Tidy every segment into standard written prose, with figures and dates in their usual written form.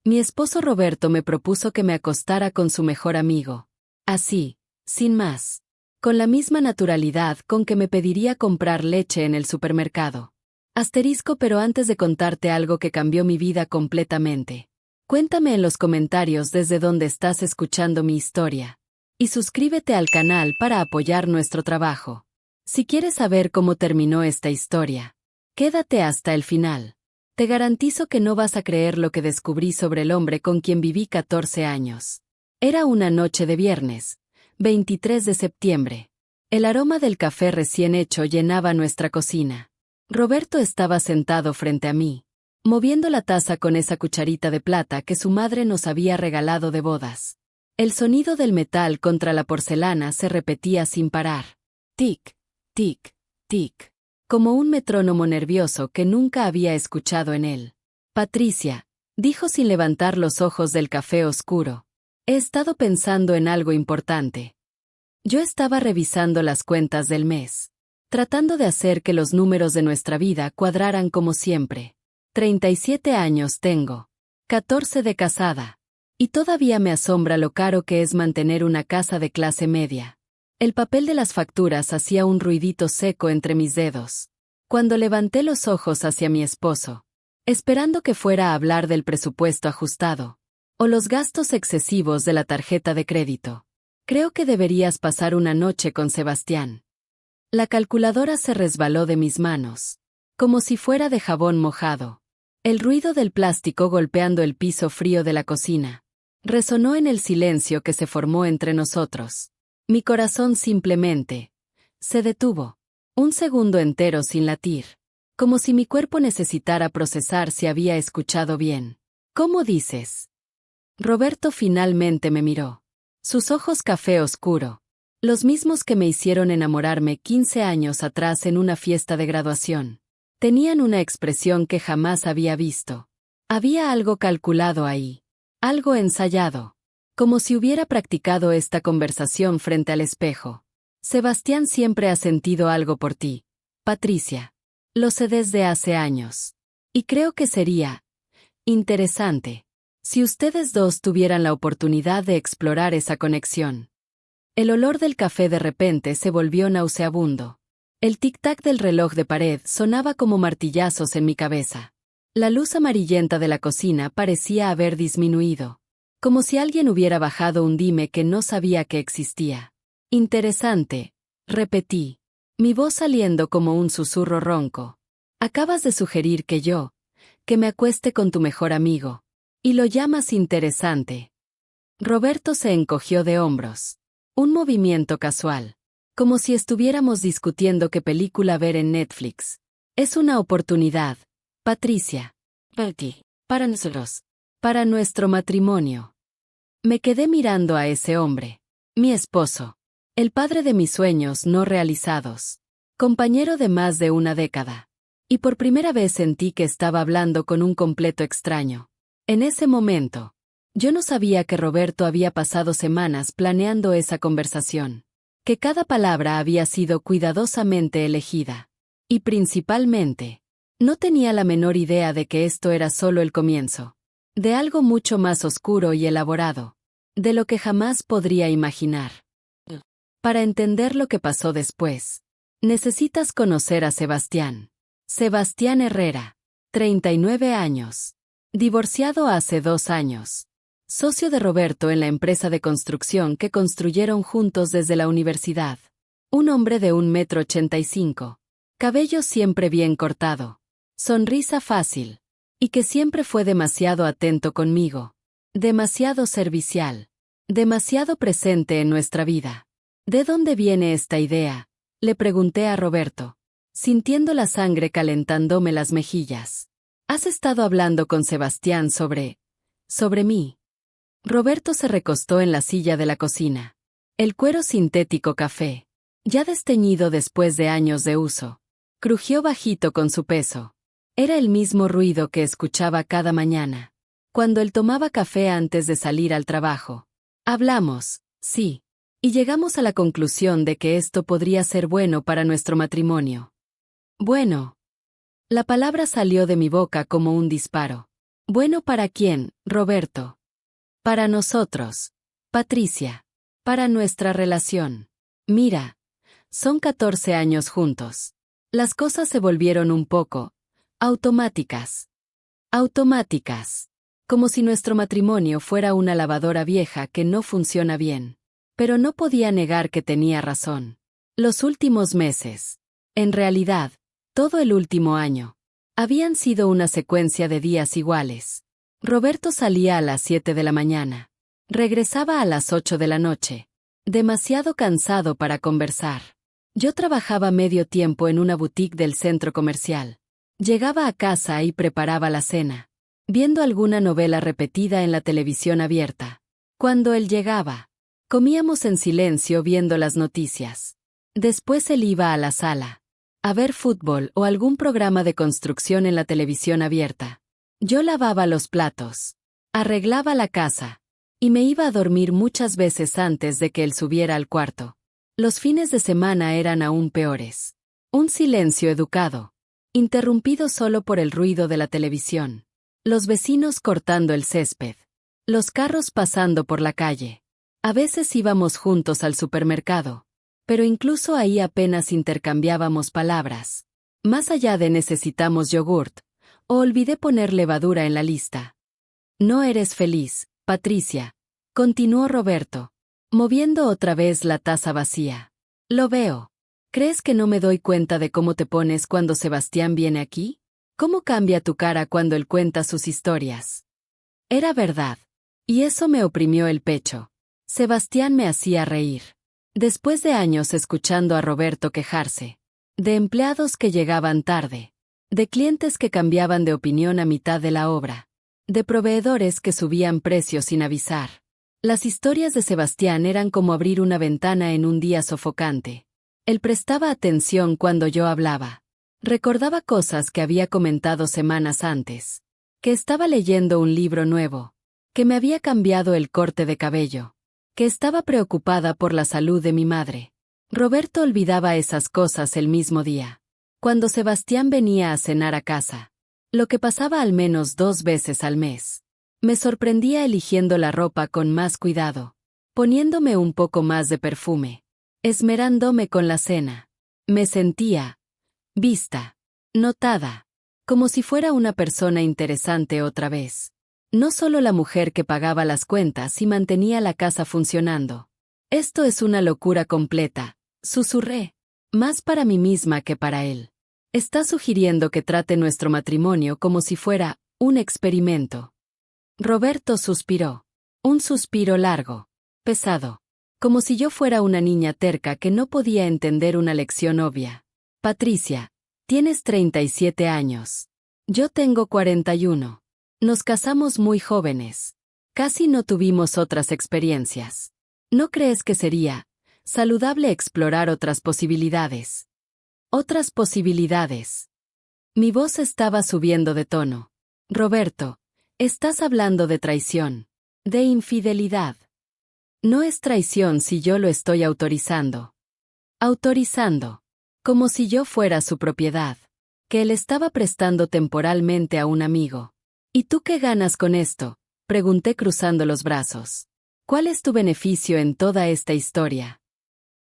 Mi esposo Roberto me propuso que me acostara con su mejor amigo. Así, sin más. Con la misma naturalidad con que me pediría comprar leche en el supermercado. Asterisco, pero antes de contarte algo que cambió mi vida completamente. Cuéntame en los comentarios desde dónde estás escuchando mi historia. Y suscríbete al canal para apoyar nuestro trabajo. Si quieres saber cómo terminó esta historia, quédate hasta el final. Te garantizo que no vas a creer lo que descubrí sobre el hombre con quien viví 14 años. Era una noche de viernes, 23 de septiembre. El aroma del café recién hecho llenaba nuestra cocina. Roberto estaba sentado frente a mí, moviendo la taza con esa cucharita de plata que su madre nos había regalado de bodas. El sonido del metal contra la porcelana se repetía sin parar. Tic, tic, tic. Como un metrónomo nervioso que nunca había escuchado en él. Patricia, dijo sin levantar los ojos del café oscuro. He estado pensando en algo importante. Yo estaba revisando las cuentas del mes, tratando de hacer que los números de nuestra vida cuadraran como siempre. 37 años tengo, 14 de casada. Y todavía me asombra lo caro que es mantener una casa de clase media. El papel de las facturas hacía un ruidito seco entre mis dedos. Cuando levanté los ojos hacia mi esposo, esperando que fuera a hablar del presupuesto ajustado, o los gastos excesivos de la tarjeta de crédito. Creo que deberías pasar una noche con Sebastián. La calculadora se resbaló de mis manos, como si fuera de jabón mojado. El ruido del plástico golpeando el piso frío de la cocina resonó en el silencio que se formó entre nosotros. Mi corazón simplemente se detuvo, un segundo entero sin latir, como si mi cuerpo necesitara procesar si había escuchado bien. ¿Cómo dices? Roberto finalmente me miró. Sus ojos café oscuro, los mismos que me hicieron enamorarme 15 años atrás en una fiesta de graduación, tenían una expresión que jamás había visto. Había algo calculado ahí, algo ensayado, como si hubiera practicado esta conversación frente al espejo. Sebastián siempre ha sentido algo por ti, Patricia. Lo sé desde hace años. Y creo que sería interesante si ustedes dos tuvieran la oportunidad de explorar esa conexión. El olor del café de repente se volvió nauseabundo. El tic-tac del reloj de pared sonaba como martillazos en mi cabeza. La luz amarillenta de la cocina parecía haber disminuido, como si alguien hubiera bajado un dime que no sabía que existía. Interesante, repetí, mi voz saliendo como un susurro ronco. Acabas de sugerir que me acueste con tu mejor amigo. ¿Y lo llamas interesante? Roberto se encogió de hombros. Un movimiento casual, como si estuviéramos discutiendo qué película ver en Netflix. Es una oportunidad, Patricia. Para nosotros. Para nuestro matrimonio. Me quedé mirando a ese hombre. Mi esposo. El padre de mis sueños no realizados. Compañero de más de una década. Y por primera vez sentí que estaba hablando con un completo extraño. En ese momento, yo no sabía que Roberto había pasado semanas planeando esa conversación. Que cada palabra había sido cuidadosamente elegida. Y principalmente, no tenía la menor idea de que esto era solo el comienzo. De algo mucho más oscuro y elaborado. De lo que jamás podría imaginar. Para entender lo que pasó después, necesitas conocer a Sebastián. Sebastián Herrera, 39 años. Divorciado hace 2 años. Socio de Roberto en la empresa de construcción que construyeron juntos desde la universidad. Un hombre de 1,85 m. Cabello siempre bien cortado. Sonrisa fácil. Y que siempre fue demasiado atento conmigo. Demasiado servicial. Demasiado presente en nuestra vida. ¿De dónde viene esta idea?, le pregunté a Roberto, sintiendo la sangre calentándome las mejillas. ¿Has estado hablando con Sebastián sobre mí? Roberto se recostó en la silla de la cocina. El cuero sintético café, ya desteñido después de años de uso, crujió bajito con su peso. Era el mismo ruido que escuchaba cada mañana, cuando él tomaba café antes de salir al trabajo. Hablamos, sí, y llegamos a la conclusión de que esto podría ser bueno para nuestro matrimonio. Bueno. La palabra salió de mi boca como un disparo. Bueno, ¿para quién, Roberto? Para nosotros. Patricia. Para nuestra relación. Mira, son 14 años juntos. Las cosas se volvieron un poco automáticas. Automáticas. Como si nuestro matrimonio fuera una lavadora vieja que no funciona bien. Pero no podía negar que tenía razón. Los últimos meses, en realidad, todo el último año, habían sido una secuencia de días iguales. Roberto salía a las 7 de la mañana. Regresaba a las 8 de la noche. Demasiado cansado para conversar. Yo trabajaba medio tiempo en una boutique del centro comercial. Llegaba a casa y preparaba la cena, viendo alguna novela repetida en la televisión abierta. Cuando él llegaba, comíamos en silencio viendo las noticias. Después él iba a la sala, a ver fútbol o algún programa de construcción en la televisión abierta. Yo lavaba los platos, arreglaba la casa, y me iba a dormir muchas veces antes de que él subiera al cuarto. Los fines de semana eran aún peores. Un silencio educado, interrumpido solo por el ruido de la televisión. Los vecinos cortando el césped. Los carros pasando por la calle. A veces íbamos juntos al supermercado, pero incluso ahí apenas intercambiábamos palabras. Más allá de necesitamos yogurt, o olvidé poner levadura en la lista. No eres feliz, Patricia, continuó Roberto, moviendo otra vez la taza vacía. Lo veo. ¿Crees que no me doy cuenta de cómo te pones cuando Sebastián viene aquí? ¿Cómo cambia tu cara cuando él cuenta sus historias? Era verdad. Y eso me oprimió el pecho. Sebastián me hacía reír. Después de años escuchando a Roberto quejarse, de empleados que llegaban tarde, de clientes que cambiaban de opinión a mitad de la obra, de proveedores que subían precios sin avisar. Las historias de Sebastián eran como abrir una ventana en un día sofocante. Él prestaba atención cuando yo hablaba. Recordaba cosas que había comentado semanas antes. Que estaba leyendo un libro nuevo. Que me había cambiado el corte de cabello. Que estaba preocupada por la salud de mi madre. Roberto olvidaba esas cosas el mismo día. Cuando Sebastián venía a cenar a casa. Lo que pasaba al menos 2 veces al mes. Me sorprendía eligiendo la ropa con más cuidado. Poniéndome un poco más de perfume. Esmerándome con la cena. Me sentía vista, notada, como si fuera una persona interesante otra vez. No solo la mujer que pagaba las cuentas y mantenía la casa funcionando. Esto es una locura completa, susurré, más para mí misma que para él. Está sugiriendo que trate nuestro matrimonio como si fuera un experimento. Roberto suspiró. Un suspiro largo, pesado, como si yo fuera una niña terca que no podía entender una lección obvia. Patricia, tienes 37 años. Yo tengo 41. Nos casamos muy jóvenes. Casi no tuvimos otras experiencias. ¿No crees que sería saludable explorar otras posibilidades? Otras posibilidades. Mi voz estaba subiendo de tono. Roberto, estás hablando de traición, de infidelidad. No es traición si yo lo estoy autorizando. Autorizando. Como si yo fuera su propiedad, que él estaba prestando temporalmente a un amigo. ¿Y tú qué ganas con esto?, pregunté cruzando los brazos. ¿Cuál es tu beneficio en toda esta historia?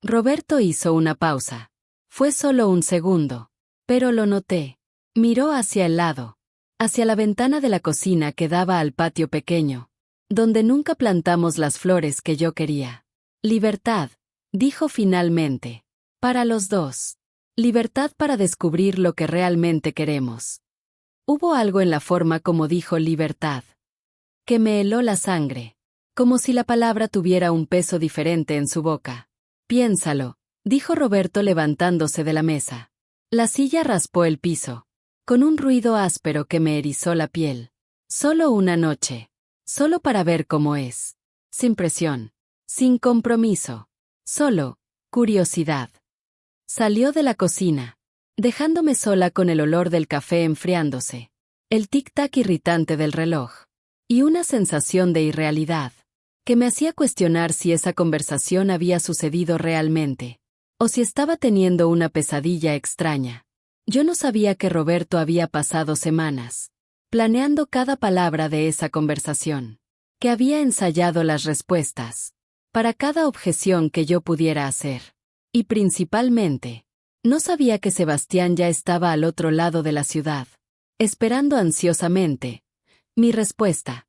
Roberto hizo una pausa. Fue solo un segundo, pero lo noté. Miró hacia el lado, hacia la ventana de la cocina que daba al patio pequeño, donde nunca plantamos las flores que yo quería. Libertad, dijo finalmente, para los dos. Libertad para descubrir lo que realmente queremos. Hubo algo en la forma como dijo libertad, que me heló la sangre, como si la palabra tuviera un peso diferente en su boca. Piénsalo, dijo Roberto levantándose de la mesa. La silla raspó el piso, con un ruido áspero que me erizó la piel. Solo una noche, solo para ver cómo es. Sin presión, sin compromiso, solo curiosidad. Salió de la cocina, dejándome sola con el olor del café enfriándose, el tic-tac irritante del reloj, y una sensación de irrealidad, que me hacía cuestionar si esa conversación había sucedido realmente, o si estaba teniendo una pesadilla extraña. Yo no sabía que Roberto había pasado semanas, planeando cada palabra de esa conversación, que había ensayado las respuestas para cada objeción que yo pudiera hacer. Y principalmente, no sabía que Sebastián ya estaba al otro lado de la ciudad, esperando ansiosamente mi respuesta.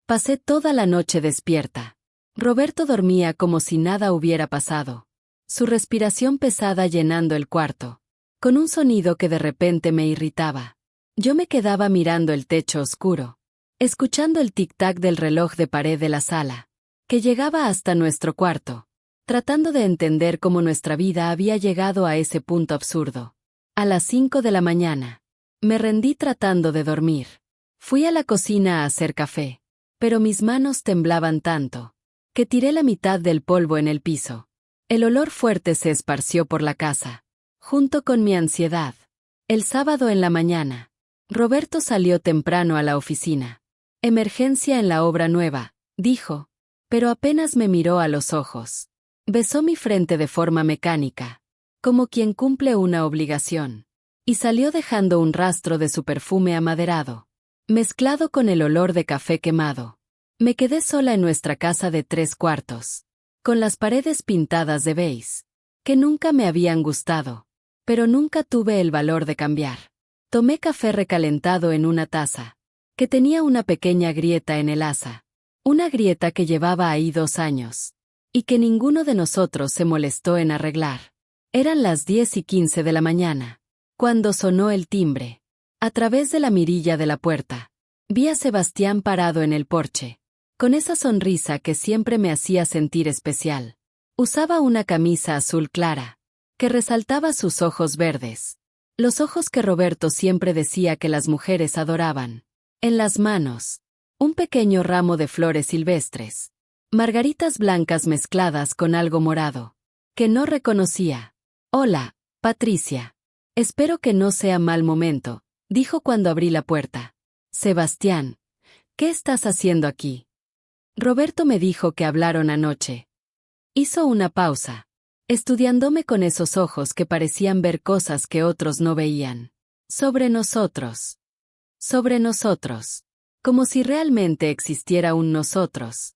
Pasé toda la noche despierta. Roberto dormía como si nada hubiera pasado, su respiración pesada llenando el cuarto, con un sonido que de repente me irritaba. Yo me quedaba mirando el techo oscuro, escuchando el tic-tac del reloj de pared de la sala, que llegaba hasta nuestro cuarto, tratando de entender cómo nuestra vida había llegado a ese punto absurdo. A las 5 de la mañana, me rendí tratando de dormir. Fui a la cocina a hacer café, pero mis manos temblaban tanto, que tiré la mitad del polvo en el piso. El olor fuerte se esparció por la casa, junto con mi ansiedad. El sábado en la mañana, Roberto salió temprano a la oficina. Emergencia en la obra nueva, dijo, pero apenas me miró a los ojos. Besó mi frente de forma mecánica, como quien cumple una obligación, y salió dejando un rastro de su perfume amaderado, mezclado con el olor de café quemado. Me quedé sola en nuestra casa de 3 cuartos, con las paredes pintadas de beige, que nunca me habían gustado, pero nunca tuve el valor de cambiar. Tomé café recalentado en una taza, que tenía una pequeña grieta en el asa, una grieta que llevaba ahí 2 años, y que ninguno de nosotros se molestó en arreglar. Eran las 10:15 de la mañana, cuando sonó el timbre. A través de la mirilla de la puerta, vi a Sebastián parado en el porche, con esa sonrisa que siempre me hacía sentir especial. Usaba una camisa azul clara, que resaltaba sus ojos verdes, los ojos que Roberto siempre decía que las mujeres adoraban. En las manos, un pequeño ramo de flores silvestres, margaritas blancas mezcladas con algo morado, que no reconocía. Hola, Patricia. Espero que no sea mal momento, dijo cuando abrí la puerta. Sebastián, ¿qué estás haciendo aquí? Roberto me dijo que hablaron anoche. Hizo una pausa, estudiándome con esos ojos que parecían ver cosas que otros no veían. Sobre nosotros. Sobre nosotros. Como si realmente existiera un nosotros.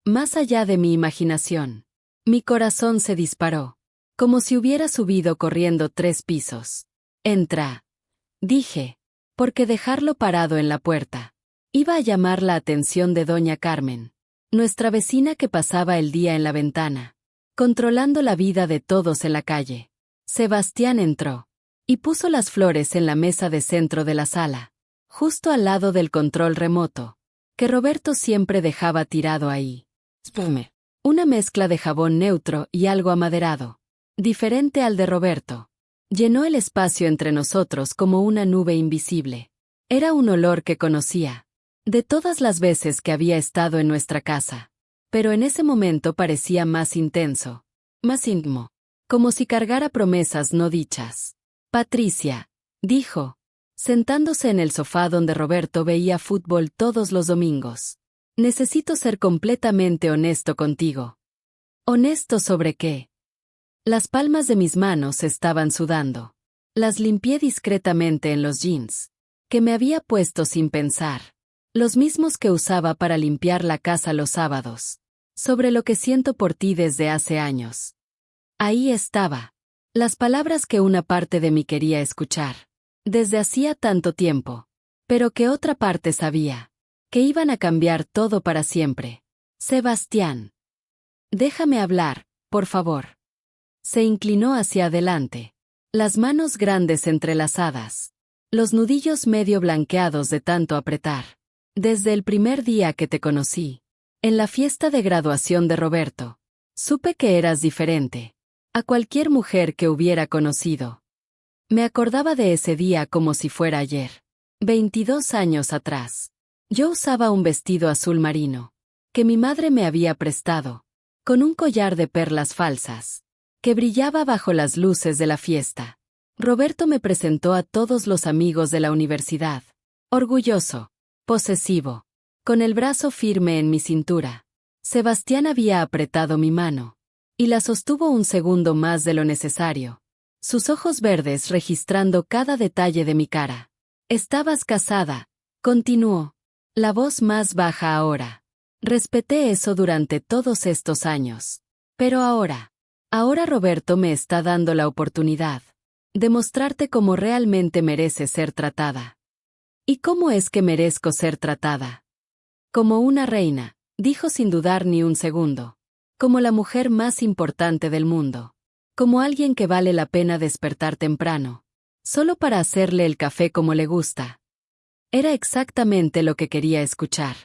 Más allá de mi imaginación. Mi corazón se disparó, como si hubiera subido corriendo 3 pisos. Entra, dije, porque dejarlo parado en la puerta iba a llamar la atención de doña Carmen, nuestra vecina que pasaba el día en la ventana, controlando la vida de todos en la calle. Sebastián entró y puso las flores en la mesa de centro de la sala, justo al lado del control remoto, que Roberto siempre dejaba tirado ahí. Spume. Una mezcla de jabón neutro y algo amaderado, diferente al de Roberto, llenó el espacio entre nosotros como una nube invisible. Era un olor que conocía, de todas las veces que había estado en nuestra casa, pero en ese momento parecía más intenso, más íntimo, como si cargara promesas no dichas. Patricia, dijo, sentándose en el sofá donde Roberto veía fútbol todos los domingos. Necesito ser completamente honesto contigo. ¿Honesto sobre qué? Las palmas de mis manos estaban sudando. Las limpié discretamente en los jeans, que me había puesto sin pensar, los mismos que usaba para limpiar la casa los sábados, sobre lo que siento por ti desde hace años. Ahí estaba, las palabras que una parte de mí quería escuchar, desde hacía tanto tiempo, pero que otra parte sabía que iban a cambiar todo para siempre. Sebastián. Déjame hablar, por favor. Se inclinó hacia adelante, las manos grandes entrelazadas, los nudillos medio blanqueados de tanto apretar. Desde el primer día que te conocí, en la fiesta de graduación de Roberto, supe que eras diferente a cualquier mujer que hubiera conocido. Me acordaba de ese día como si fuera ayer, 22 años atrás. Yo usaba un vestido azul marino, que mi madre me había prestado, con un collar de perlas falsas, que brillaba bajo las luces de la fiesta. Roberto me presentó a todos los amigos de la universidad, orgulloso, posesivo, con el brazo firme en mi cintura. Sebastián había apretado mi mano, y la sostuvo un segundo más de lo necesario, sus ojos verdes registrando cada detalle de mi cara. Estabas casada, Continuó. La voz más baja ahora. Respeté eso durante todos estos años. Pero ahora Roberto me está dando la oportunidad de mostrarte cómo realmente mereces ser tratada. ¿Y cómo es que merezco ser tratada? Como una reina, dijo sin dudar ni un segundo. Como la mujer más importante del mundo. Como alguien que vale la pena despertar temprano. Solo para hacerle el café como le gusta. Era exactamente lo que quería escuchar.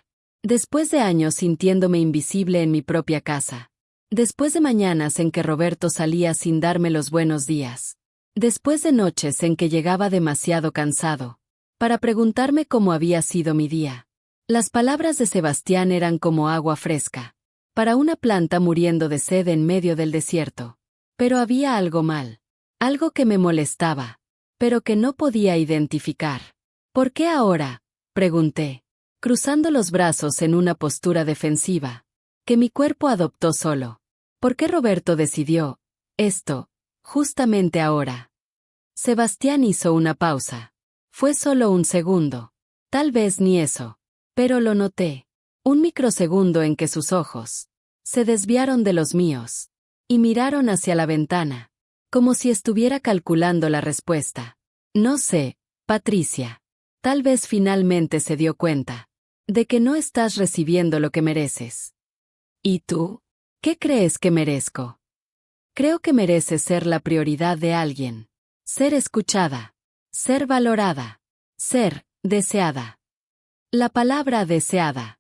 Después de años sintiéndome invisible en mi propia casa. Después de mañanas en que Roberto salía sin darme los buenos días. Después de noches en que llegaba demasiado cansado. Para preguntarme cómo había sido mi día. Las palabras de Sebastián eran como agua fresca. Para una planta muriendo de sed en medio del desierto. Pero había algo mal. Algo que me molestaba. Pero que no podía identificar. ¿Por qué ahora?, pregunté, cruzando los brazos en una postura defensiva, que mi cuerpo adoptó solo. ¿Por qué Roberto decidió esto, justamente ahora? Sebastián hizo una pausa. Fue solo un segundo. Tal vez ni eso. Pero lo noté. Un microsegundo en que sus ojos se desviaron de los míos y miraron hacia la ventana, como si estuviera calculando la respuesta. No sé, Patricia. Tal vez finalmente se dio cuenta de que no estás recibiendo lo que mereces. ¿Y tú? ¿Qué crees que merezco? Creo que mereces ser la prioridad de alguien. Ser escuchada. Ser valorada. Ser deseada. La palabra deseada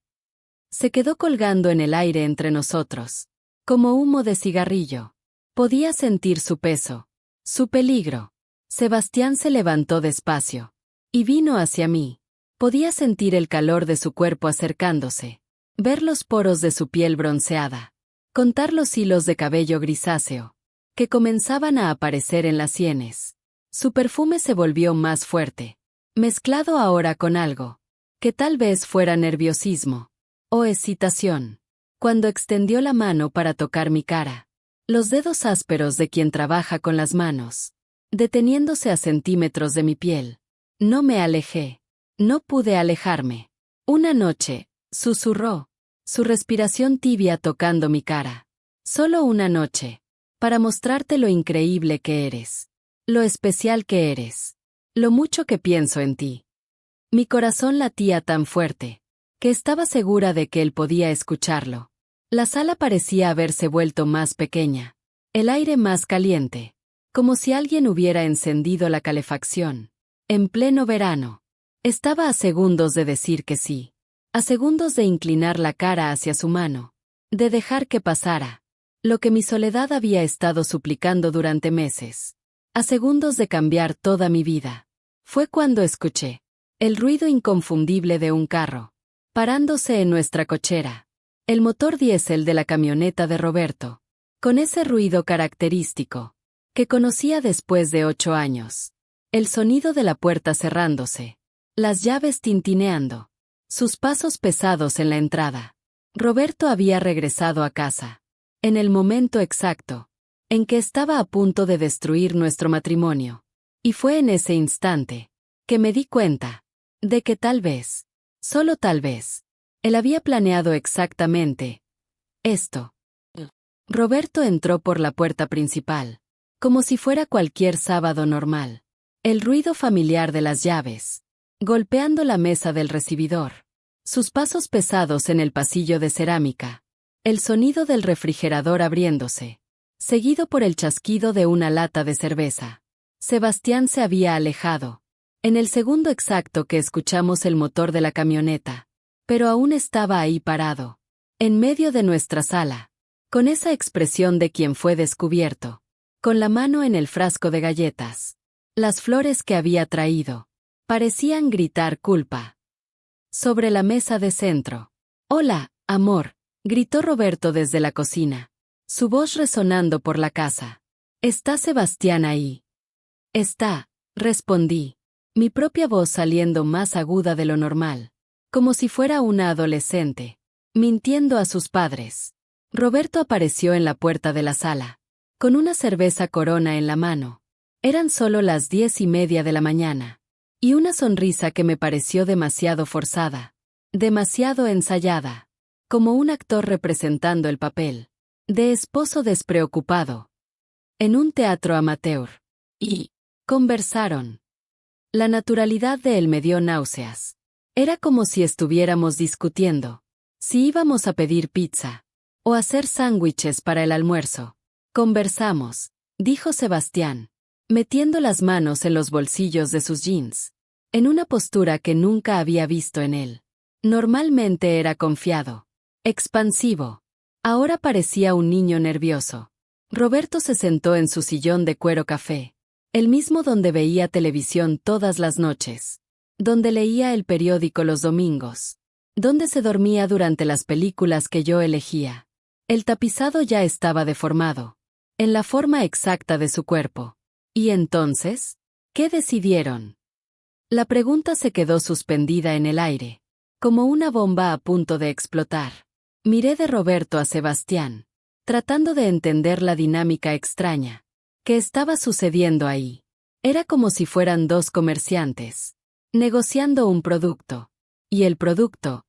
se quedó colgando en el aire entre nosotros, como humo de cigarrillo. Podía sentir su peso, su peligro. Sebastián se levantó despacio. Y vino hacia mí. Podía sentir el calor de su cuerpo acercándose. Ver los poros de su piel bronceada. Contar los hilos de cabello grisáceo que comenzaban a aparecer en las sienes. Su perfume se volvió más fuerte, mezclado ahora con algo que tal vez fuera nerviosismo o excitación. Cuando extendió la mano para tocar mi cara, los dedos ásperos de quien trabaja con las manos, deteniéndose a centímetros de mi piel. No me alejé. No pude alejarme. Una noche, susurró, su respiración tibia tocando mi cara. Solo una noche, para mostrarte lo increíble que eres, lo especial que eres, lo mucho que pienso en ti. Mi corazón latía tan fuerte, que estaba segura de que él podía escucharlo. La sala parecía haberse vuelto más pequeña, el aire más caliente, como si alguien hubiera encendido la calefacción. En pleno verano. Estaba a segundos de decir que sí. A segundos de inclinar la cara hacia su mano. De dejar que pasara. Lo que mi soledad había estado suplicando durante meses. A segundos de cambiar toda mi vida. Fue cuando escuché el ruido inconfundible de un carro, parándose en nuestra cochera. El motor diésel de la camioneta de Roberto. Con ese ruido característico, que conocía después de 8 años. El sonido de la puerta cerrándose. Las llaves tintineando. Sus pasos pesados en la entrada. Roberto había regresado a casa. En el momento exacto en que estaba a punto de destruir nuestro matrimonio. Y fue en ese instante que me di cuenta de que tal vez, solo tal vez, él había planeado exactamente esto. Roberto entró por la puerta principal, como si fuera cualquier sábado normal. El ruido familiar de las llaves, golpeando la mesa del recibidor. Sus pasos pesados en el pasillo de cerámica. El sonido del refrigerador abriéndose, seguido por el chasquido de una lata de cerveza. Sebastián se había alejado. En el segundo exacto que escuchamos el motor de la camioneta. Pero aún estaba ahí parado, en medio de nuestra sala, con esa expresión de quien fue descubierto, con la mano en el frasco de galletas. Las flores que había traído parecían gritar culpa. Sobre la mesa de centro. «Hola, amor», gritó Roberto desde la cocina, su voz resonando por la casa. «¿Está Sebastián ahí?» «Está», respondí, mi propia voz saliendo más aguda de lo normal, como si fuera una adolescente, mintiendo a sus padres. Roberto apareció en la puerta de la sala, con una cerveza Corona en la mano. Eran solo las 10:30 de la mañana. Y una sonrisa que me pareció demasiado forzada, demasiado ensayada, como un actor representando el papel de esposo despreocupado en un teatro amateur. Y conversaron. La naturalidad de él me dio náuseas. Era como si estuviéramos discutiendo si íbamos a pedir pizza o hacer sándwiches para el almuerzo. Conversamos, dijo Sebastián, metiendo las manos en los bolsillos de sus jeans, en una postura que nunca había visto en él. Normalmente era confiado, expansivo. Ahora parecía un niño nervioso. Roberto se sentó en su sillón de cuero café, el mismo donde veía televisión todas las noches, donde leía el periódico los domingos, donde se dormía durante las películas que yo elegía. El tapizado ya estaba deformado, en la forma exacta de su cuerpo. ¿Y entonces? ¿Qué decidieron? La pregunta se quedó suspendida en el aire, como una bomba a punto de explotar. Miré de Roberto a Sebastián, tratando de entender la dinámica extraña que estaba sucediendo ahí. Era como si fueran dos comerciantes, negociando un producto. Y el producto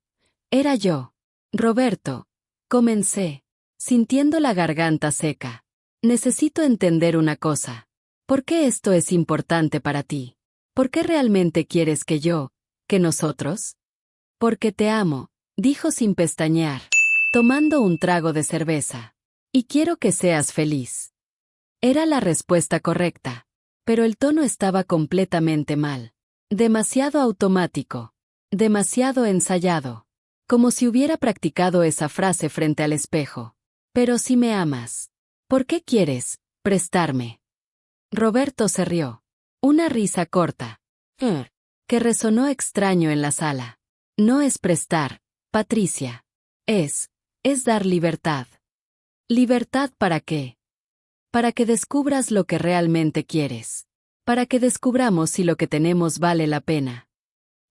era yo. Roberto, comencé, sintiendo la garganta seca. Necesito entender una cosa. ¿Por qué esto es importante para ti? ¿Por qué realmente quieres que nosotros? Porque te amo, dijo sin pestañear, tomando un trago de cerveza. Y quiero que seas feliz. Era la respuesta correcta, pero el tono estaba completamente mal. Demasiado automático, demasiado ensayado, como si hubiera practicado esa frase frente al espejo. Pero si me amas, ¿por qué quieres prestarme? Roberto se rió. Una risa corta, que resonó extraño en la sala. No es prestar, Patricia. Es dar libertad. ¿Libertad para qué? Para que descubras lo que realmente quieres. Para que descubramos si lo que tenemos vale la pena.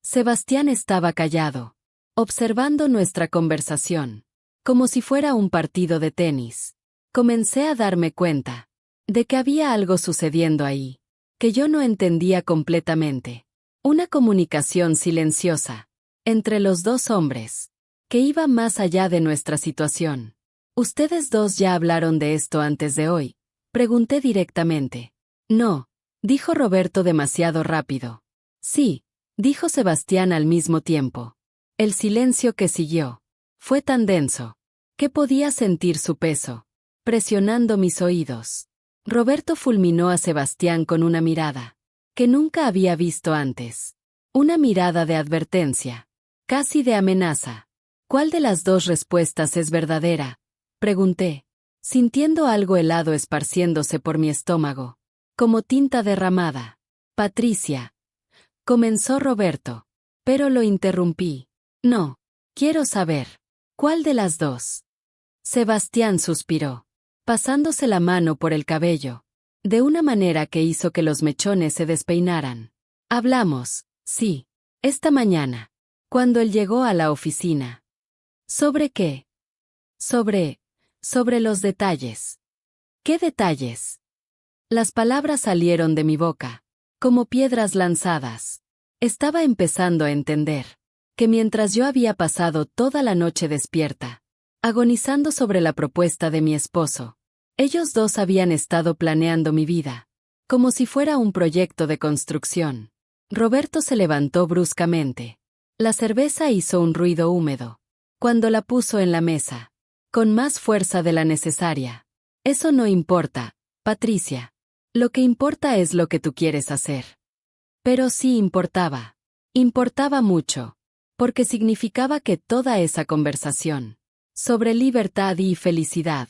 Sebastián estaba callado, observando nuestra conversación, como si fuera un partido de tenis. Comencé a darme cuenta de que había algo sucediendo ahí, que yo no entendía completamente. Una comunicación silenciosa entre los dos hombres, que iba más allá de nuestra situación. ¿Ustedes dos ya hablaron de esto antes de hoy? Pregunté directamente. No, dijo Roberto demasiado rápido. Sí, dijo Sebastián al mismo tiempo. El silencio que siguió fue tan denso que podía sentir su peso, presionando mis oídos. Roberto fulminó a Sebastián con una mirada que nunca había visto antes. Una mirada de advertencia, casi de amenaza. ¿Cuál de las dos respuestas es verdadera? Pregunté, sintiendo algo helado esparciéndose por mi estómago, como tinta derramada. Patricia, comenzó Roberto, pero lo interrumpí. No, quiero saber, ¿cuál de las dos? Sebastián suspiró, pasándose la mano por el cabello, de una manera que hizo que los mechones se despeinaran. Hablamos, sí, esta mañana, cuando él llegó a la oficina. ¿Sobre qué? Sobre los detalles. ¿Qué detalles? Las palabras salieron de mi boca, como piedras lanzadas. Estaba empezando a entender que mientras yo había pasado toda la noche despierta, agonizando sobre la propuesta de mi esposo, ellos dos habían estado planeando mi vida, como si fuera un proyecto de construcción. Roberto se levantó bruscamente. La cerveza hizo un ruido húmedo cuando la puso en la mesa, con más fuerza de la necesaria. Eso no importa, Patricia. Lo que importa es lo que tú quieres hacer. Pero sí importaba. Importaba mucho, porque significaba que toda esa conversación sobre libertad y felicidad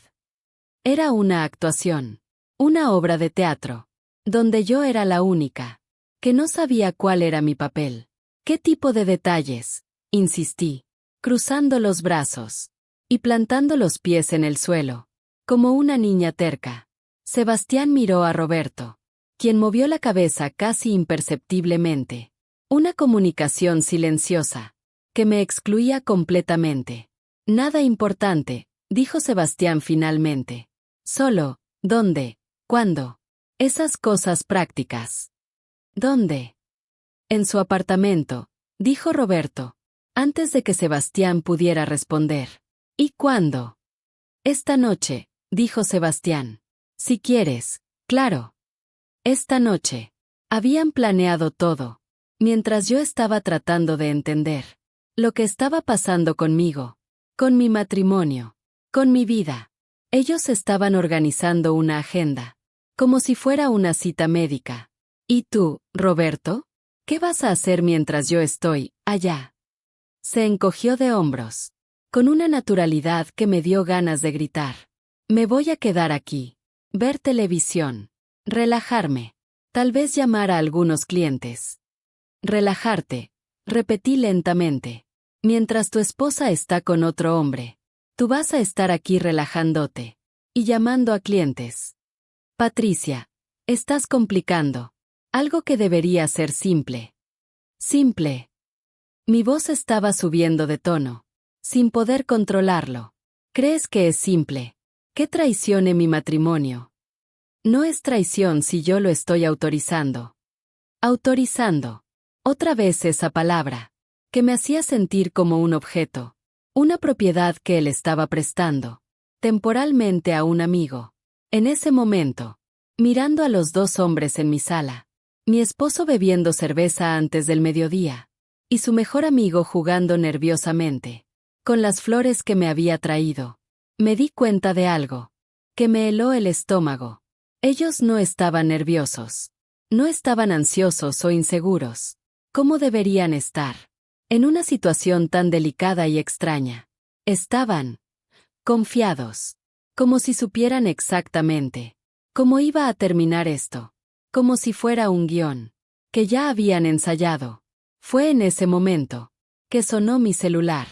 era una actuación, una obra de teatro, donde yo era la única que no sabía cuál era mi papel. ¿Qué tipo de detalles? Insistí, cruzando los brazos y plantando los pies en el suelo, como una niña terca. Sebastián miró a Roberto, quien movió la cabeza casi imperceptiblemente. Una comunicación silenciosa, que me excluía completamente. Nada importante, dijo Sebastián finalmente. Solo, ¿dónde? ¿Cuándo? Esas cosas prácticas. ¿Dónde? En su apartamento, dijo Roberto, antes de que Sebastián pudiera responder. ¿Y cuándo? Esta noche, dijo Sebastián. Si quieres, claro. Esta noche. Habían planeado todo, mientras yo estaba tratando de entender lo que estaba pasando conmigo, con mi matrimonio, con mi vida. Ellos estaban organizando una agenda, como si fuera una cita médica. ¿Y tú, Roberto? ¿Qué vas a hacer mientras yo estoy allá? Se encogió de hombros, con una naturalidad que me dio ganas de gritar. Me voy a quedar aquí, ver televisión, relajarme, tal vez llamar a algunos clientes. Relajarte, repetí lentamente. Mientras tu esposa está con otro hombre, tú vas a estar aquí relajándote y llamando a clientes. Patricia, estás complicando algo que debería ser simple. Simple. Mi voz estaba subiendo de tono, sin poder controlarlo. ¿Crees que es simple? ¿Que traicione mi matrimonio? No es traición si yo lo estoy autorizando. Autorizando. Otra vez esa palabra, que me hacía sentir como un objeto, una propiedad que él estaba prestando, temporalmente a un amigo. En ese momento, mirando a los dos hombres en mi sala, mi esposo bebiendo cerveza antes del mediodía, y su mejor amigo jugando nerviosamente, con las flores que me había traído, me di cuenta de algo, que me heló el estómago. Ellos no estaban nerviosos, no estaban ansiosos o inseguros. ¿Cómo deberían estar? En una situación tan delicada y extraña. Estaban confiados, como si supieran exactamente cómo iba a terminar esto, como si fuera un guión que ya habían ensayado. Fue en ese momento que sonó mi celular,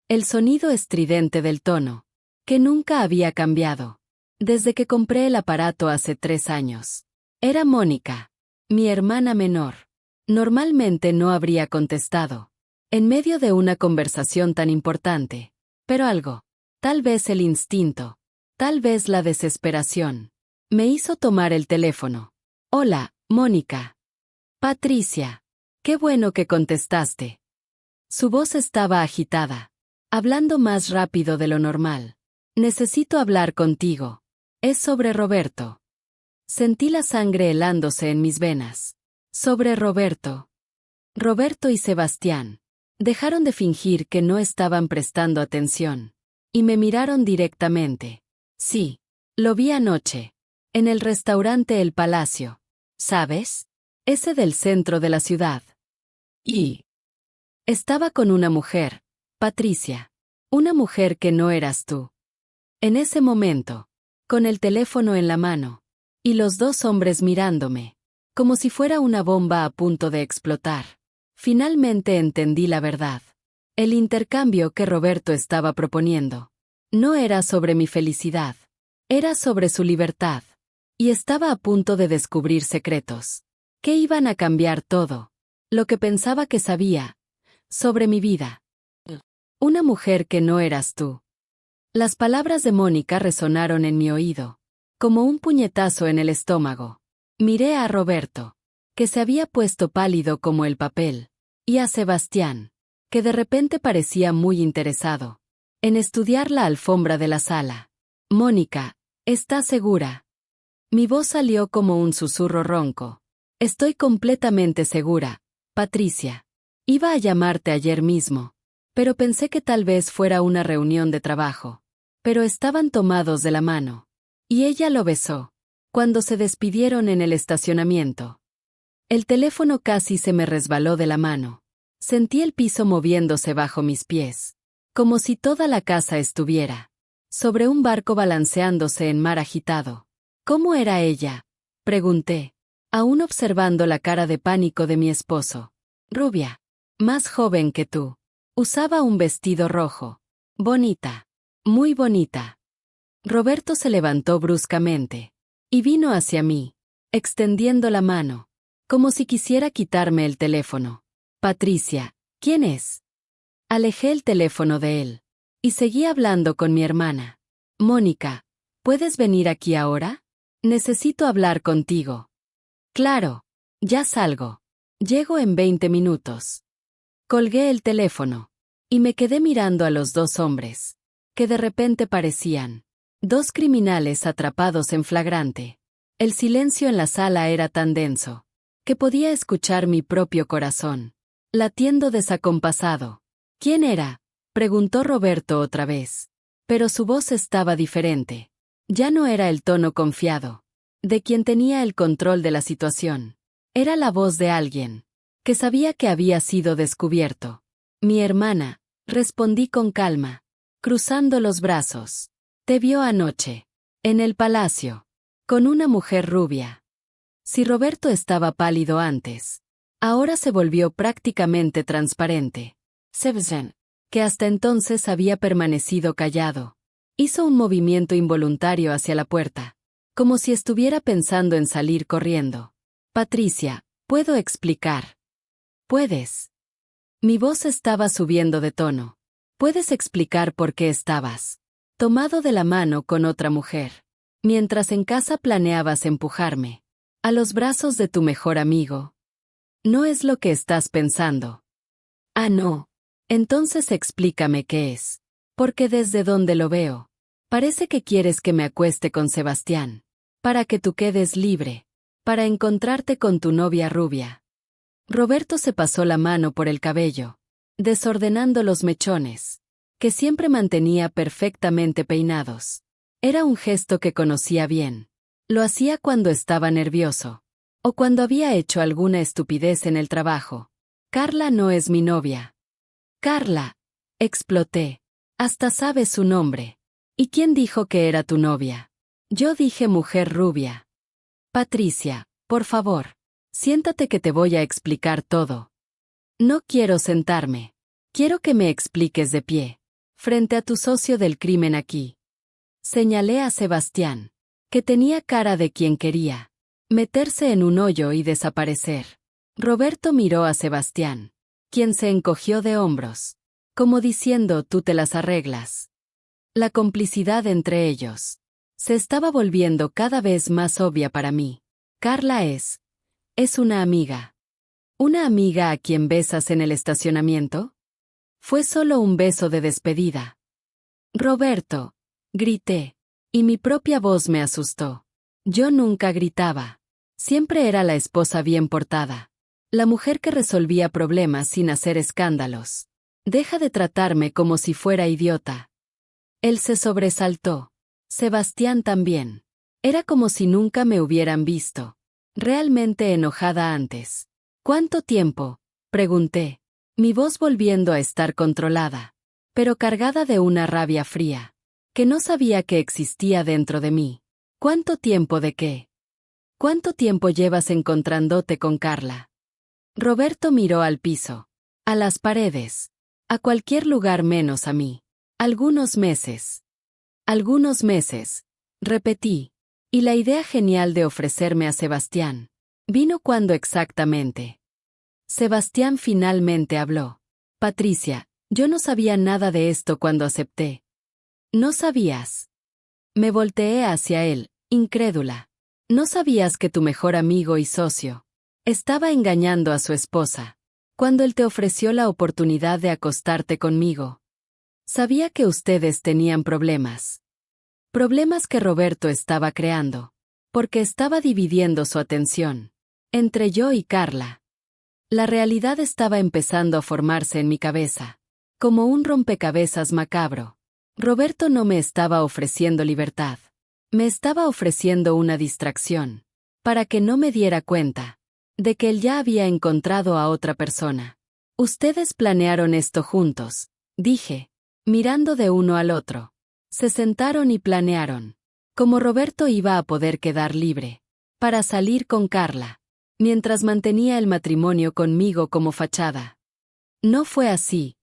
el sonido estridente del tono, que nunca había cambiado, desde que compré el aparato hace 3 años. Era Mónica, mi hermana menor. Normalmente no habría contestado, en medio de una conversación tan importante, pero algo, tal vez el instinto, tal vez la desesperación, me hizo tomar el teléfono. Hola, Mónica. Patricia. Qué bueno que contestaste. Su voz estaba agitada, hablando más rápido de lo normal. Necesito hablar contigo. Es sobre Roberto. Sentí la sangre helándose en mis venas. Sobre Roberto. Roberto y Sebastián dejaron de fingir que no estaban prestando atención, y me miraron directamente. Sí, lo vi anoche, en el restaurante El Palacio, ¿sabes? Ese del centro de la ciudad. Y estaba con una mujer, Patricia, una mujer que no eras tú. En ese momento, con el teléfono en la mano, y los dos hombres mirándome, como si fuera una bomba a punto de explotar. Finalmente entendí la verdad. El intercambio que Roberto estaba proponiendo no era sobre mi felicidad, era sobre su libertad. Y estaba a punto de descubrir secretos que iban a cambiar todo lo que pensaba que sabía sobre mi vida. Una mujer que no eras tú. Las palabras de Mónica resonaron en mi oído, como un puñetazo en el estómago. Miré a Roberto, que se había puesto pálido como el papel, y a Sebastián, que de repente parecía muy interesado en estudiar la alfombra de la sala. Mónica, ¿estás segura? Mi voz salió como un susurro ronco. Estoy completamente segura, Patricia. Iba a llamarte ayer mismo, pero pensé que tal vez fuera una reunión de trabajo. Pero estaban tomados de la mano, y ella lo besó cuando se despidieron en el estacionamiento. El teléfono casi se me resbaló de la mano. Sentí el piso moviéndose bajo mis pies, como si toda la casa estuviera sobre un barco balanceándose en mar agitado. ¿Cómo era ella?, pregunté, aún observando la cara de pánico de mi esposo. Rubia, más joven que tú. Usaba un vestido rojo. Bonita. Muy bonita. Roberto se levantó bruscamente y vino hacia mí, extendiendo la mano, como si quisiera quitarme el teléfono. Patricia, ¿quién es? Alejé el teléfono de él y seguí hablando con mi hermana. Mónica, ¿puedes venir aquí ahora? Necesito hablar contigo. Claro, ya salgo. Llego en 20 minutos. Colgué el teléfono. Y me quedé mirando a los dos hombres, que de repente parecían dos criminales atrapados en flagrante. El silencio en la sala era tan denso, que podía escuchar mi propio corazón, latiendo desacompasado. ¿Quién era?, preguntó Roberto otra vez. Pero su voz estaba diferente. Ya no era el tono confiado, de quien tenía el control de la situación. Era la voz de alguien que sabía que había sido descubierto. Mi hermana, respondí con calma, cruzando los brazos. Te vio anoche, en el palacio, con una mujer rubia. Si Roberto estaba pálido antes, ahora se volvió prácticamente transparente. Sebsen, que hasta entonces había permanecido callado, hizo un movimiento involuntario hacia la puerta, como si estuviera pensando en salir corriendo. Patricia, ¿puedo explicar? ¿Puedes? Mi voz estaba subiendo de tono. ¿Puedes explicar por qué estabas tomado de la mano con otra mujer, mientras en casa planeabas empujarme a los brazos de tu mejor amigo? No es lo que estás pensando. Ah, no. Entonces explícame qué es. Porque desde donde lo veo, parece que quieres que me acueste con Sebastián, para que tú quedes libre, para encontrarte con tu novia rubia. Roberto se pasó la mano por el cabello, desordenando los mechones, que siempre mantenía perfectamente peinados. Era un gesto que conocía bien. Lo hacía cuando estaba nervioso, o cuando había hecho alguna estupidez en el trabajo. Carla no es mi novia. Carla, exploté. Hasta sabes su nombre. ¿Y quién dijo que era tu novia? Yo dije mujer rubia. Patricia, por favor. Siéntate que te voy a explicar todo. No quiero sentarme. Quiero que me expliques de pie, frente a tu socio del crimen aquí. Señalé a Sebastián, que tenía cara de quien quería meterse en un hoyo y desaparecer. Roberto miró a Sebastián, quien se encogió de hombros, como diciendo tú te las arreglas. La complicidad entre ellos se estaba volviendo cada vez más obvia para mí. Carla es una amiga. ¿Una amiga a quien besas en el estacionamiento? Fue solo un beso de despedida. Roberto, grité, y mi propia voz me asustó. Yo nunca gritaba. Siempre era la esposa bien portada, la mujer que resolvía problemas sin hacer escándalos. Deja de tratarme como si fuera idiota. Él se sobresaltó. Sebastián también. Era como si nunca me hubieran visto. Realmente enojada antes. ¿Cuánto tiempo?, pregunté, mi voz volviendo a estar controlada, pero cargada de una rabia fría, que no sabía que existía dentro de mí. ¿Cuánto tiempo de qué? ¿Cuánto tiempo llevas encontrándote con Carla? Roberto miró al piso, a las paredes, a cualquier lugar menos a mí. Algunos meses. Algunos meses, repetí. Y la idea genial de ofrecerme a Sebastián vino cuando exactamente. Sebastián finalmente habló. Patricia, yo no sabía nada de esto cuando acepté. ¿No sabías? Me volteé hacia él, incrédula. ¿No sabías que tu mejor amigo y socio estaba engañando a su esposa cuando él te ofreció la oportunidad de acostarte conmigo? Sabía que ustedes tenían problemas. Problemas que Roberto estaba creando, porque estaba dividiendo su atención entre yo y Carla. La realidad estaba empezando a formarse en mi cabeza, como un rompecabezas macabro. Roberto no me estaba ofreciendo libertad. Me estaba ofreciendo una distracción, para que no me diera cuenta de que él ya había encontrado a otra persona. Ustedes planearon esto juntos, dije, mirando de uno al otro. Se sentaron y planearon cómo Roberto iba a poder quedar libre para salir con Carla, mientras mantenía el matrimonio conmigo como fachada. No fue así,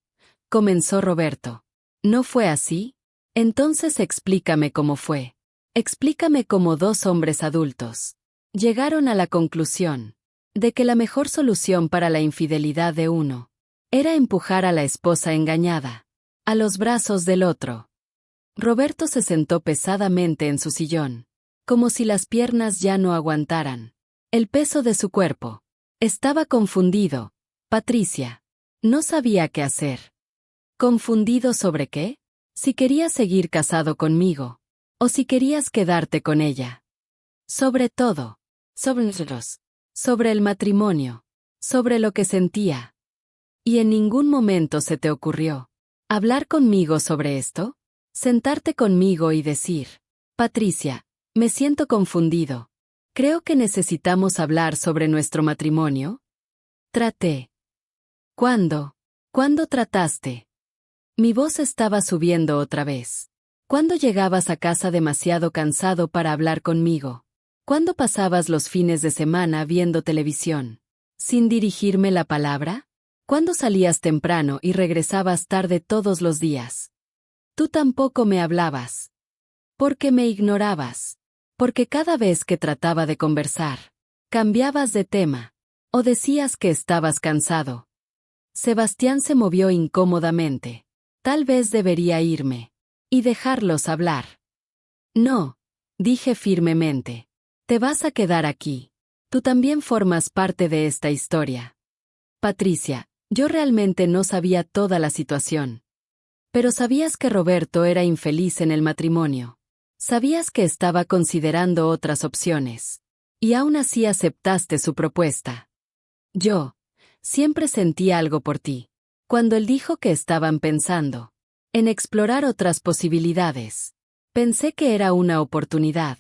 comenzó Roberto. ¿No fue así? Entonces explícame cómo fue. Explícame cómo dos hombres adultos llegaron a la conclusión de que la mejor solución para la infidelidad de uno era empujar a la esposa engañada a los brazos del otro. Roberto se sentó pesadamente en su sillón, como si las piernas ya no aguantaran el peso de su cuerpo. Estaba confundido, Patricia. No sabía qué hacer. ¿Confundido sobre qué? Si querías seguir casado conmigo. O si querías quedarte con ella. Sobre todo. Sobre nosotros. Sobre el matrimonio. Sobre lo que sentía. ¿Y en ningún momento se te ocurrió hablar conmigo sobre esto? Sentarte conmigo y decir, Patricia, me siento confundido. Creo que necesitamos hablar sobre nuestro matrimonio. Traté. ¿Cuándo? ¿Cuándo trataste? Mi voz estaba subiendo otra vez. ¿Cuándo llegabas a casa demasiado cansado para hablar conmigo? ¿Cuándo pasabas los fines de semana viendo televisión? ¿Sin dirigirme la palabra? ¿Cuándo salías temprano y regresabas tarde todos los días? Tú tampoco me hablabas. Porque me ignorabas. Porque cada vez que trataba de conversar, cambiabas de tema. O decías que estabas cansado. Sebastián se movió incómodamente. Tal vez debería irme. Y dejarlos hablar. No, dije firmemente. Te vas a quedar aquí. Tú también formas parte de esta historia. Patricia, yo realmente no sabía toda la situación. Pero sabías que Roberto era infeliz en el matrimonio. Sabías que estaba considerando otras opciones. Y aún así aceptaste su propuesta. Yo siempre sentí algo por ti. Cuando él dijo que estaban pensando en explorar otras posibilidades, pensé que era una oportunidad.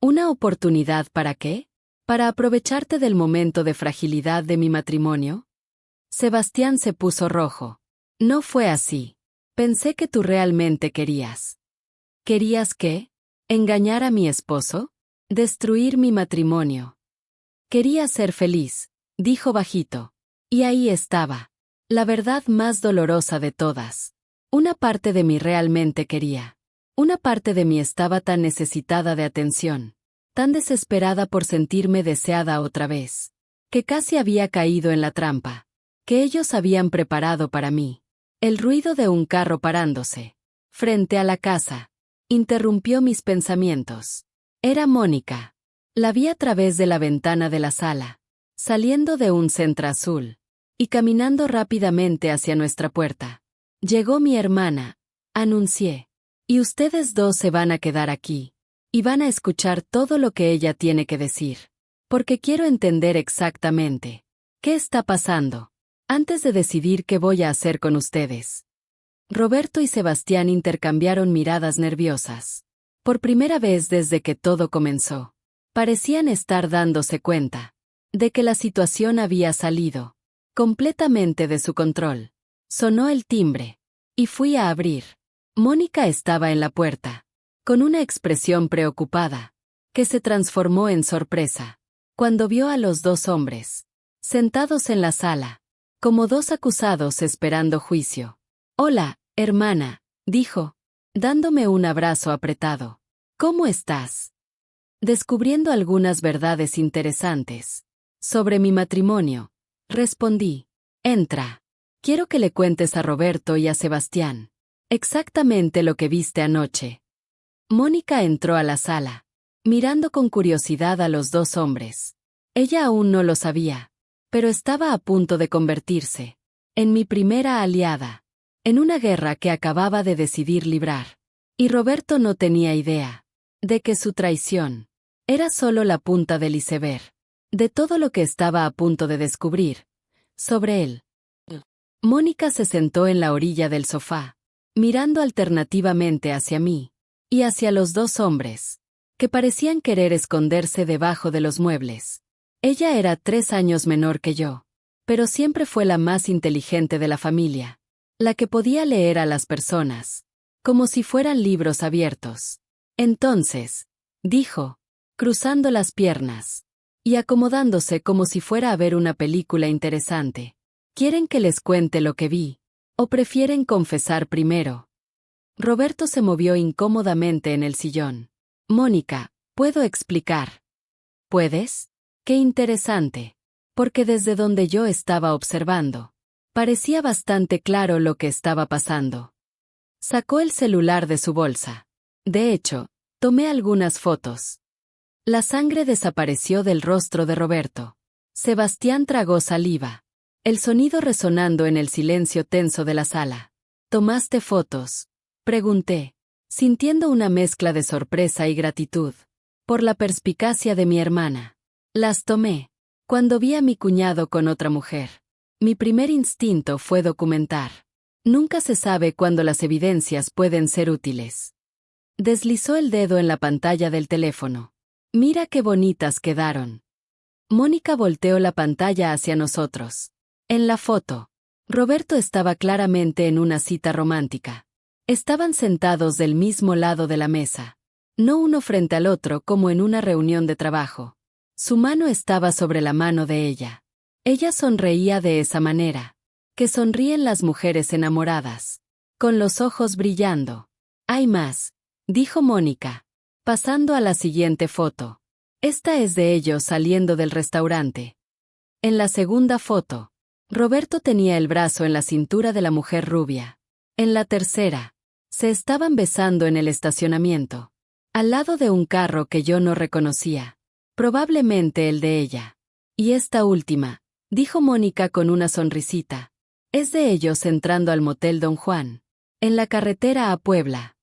¿Una oportunidad para qué? ¿Para aprovecharte del momento de fragilidad de mi matrimonio? Sebastián se puso rojo. No fue así. Pensé que tú realmente querías. ¿Querías qué? ¿Engañar a mi esposo? ¿Destruir mi matrimonio? Quería ser feliz, dijo bajito. Y ahí estaba. La verdad más dolorosa de todas. Una parte de mí realmente quería. Una parte de mí estaba tan necesitada de atención, tan desesperada por sentirme deseada otra vez, que casi había caído en la trampa que ellos habían preparado para mí. El ruido de un carro parándose frente a la casa interrumpió mis pensamientos. Era Mónica. La vi a través de la ventana de la sala, saliendo de un centro azul y caminando rápidamente hacia nuestra puerta. Llegó mi hermana, anuncié. Y ustedes dos se van a quedar aquí. Y van a escuchar todo lo que ella tiene que decir. Porque quiero entender exactamente qué está pasando, antes de decidir qué voy a hacer con ustedes. Roberto y Sebastián intercambiaron miradas nerviosas. Por primera vez desde que todo comenzó. Parecían estar dándose cuenta de que la situación había salido completamente de su control. Sonó el timbre. Y fui a abrir. Mónica estaba en la puerta, con una expresión preocupada, que se transformó en sorpresa, cuando vio a los dos hombres, sentados en la sala, como dos acusados esperando juicio. «Hola, hermana», dijo, dándome un abrazo apretado. «¿Cómo estás?» Descubriendo algunas verdades interesantes sobre mi matrimonio, respondí. «Entra. Quiero que le cuentes a Roberto y a Sebastián exactamente lo que viste anoche». Mónica entró a la sala, mirando con curiosidad a los dos hombres. Ella aún no lo sabía, pero estaba a punto de convertirse en mi primera aliada, en una guerra que acababa de decidir librar. Y Roberto no tenía idea de que su traición era solo la punta del iceberg, de todo lo que estaba a punto de descubrir sobre él. Mónica se sentó en la orilla del sofá, mirando alternativamente hacia mí y hacia los dos hombres, que parecían querer esconderse debajo de los muebles. Ella era 3 años menor que yo, pero siempre fue la más inteligente de la familia, la que podía leer a las personas, como si fueran libros abiertos. Entonces, dijo, cruzando las piernas y acomodándose como si fuera a ver una película interesante. ¿Quieren que les cuente lo que vi? ¿O prefieren confesar primero? Roberto se movió incómodamente en el sillón. Mónica, ¿puedo explicar? ¿Puedes? Qué interesante. Porque desde donde yo estaba observando, parecía bastante claro lo que estaba pasando. Sacó el celular de su bolsa. De hecho, tomé algunas fotos. La sangre desapareció del rostro de Roberto. Sebastián tragó saliva. El sonido resonando en el silencio tenso de la sala. ¿Tomaste fotos?, pregunté, sintiendo una mezcla de sorpresa y gratitud. Por la perspicacia de mi hermana. Las tomé. Cuando vi a mi cuñado con otra mujer. Mi primer instinto fue documentar. Nunca se sabe cuándo las evidencias pueden ser útiles. Deslizó el dedo en la pantalla del teléfono. Mira qué bonitas quedaron. Mónica volteó la pantalla hacia nosotros. En la foto, Roberto estaba claramente en una cita romántica. Estaban sentados del mismo lado de la mesa. No uno frente al otro como en una reunión de trabajo. Su mano estaba sobre la mano de ella. Ella sonreía de esa manera. Que sonríen las mujeres enamoradas. Con los ojos brillando. Hay más, dijo Mónica. Pasando a la siguiente foto. Esta es de ellos saliendo del restaurante. En la segunda foto, Roberto tenía el brazo en la cintura de la mujer rubia. En la tercera, se estaban besando en el estacionamiento. Al lado de un carro que yo no reconocía. Probablemente el de ella. Y esta última, dijo Mónica con una sonrisita. Es de ellos entrando al motel Don Juan. En la carretera a Puebla.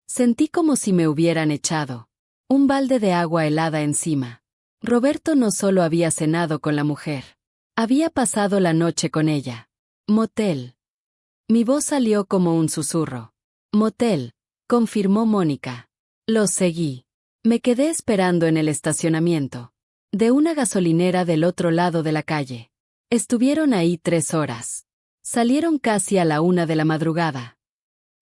Sentí como si me hubieran echado un balde de agua helada encima. Roberto no solo había cenado con la mujer. Había pasado la noche con ella. Motel. Mi voz salió como un susurro. Motel, confirmó Mónica. Los seguí. Me quedé esperando en el estacionamiento. De una gasolinera del otro lado de la calle. Estuvieron ahí 3 horas. Salieron casi a la 1 de la madrugada.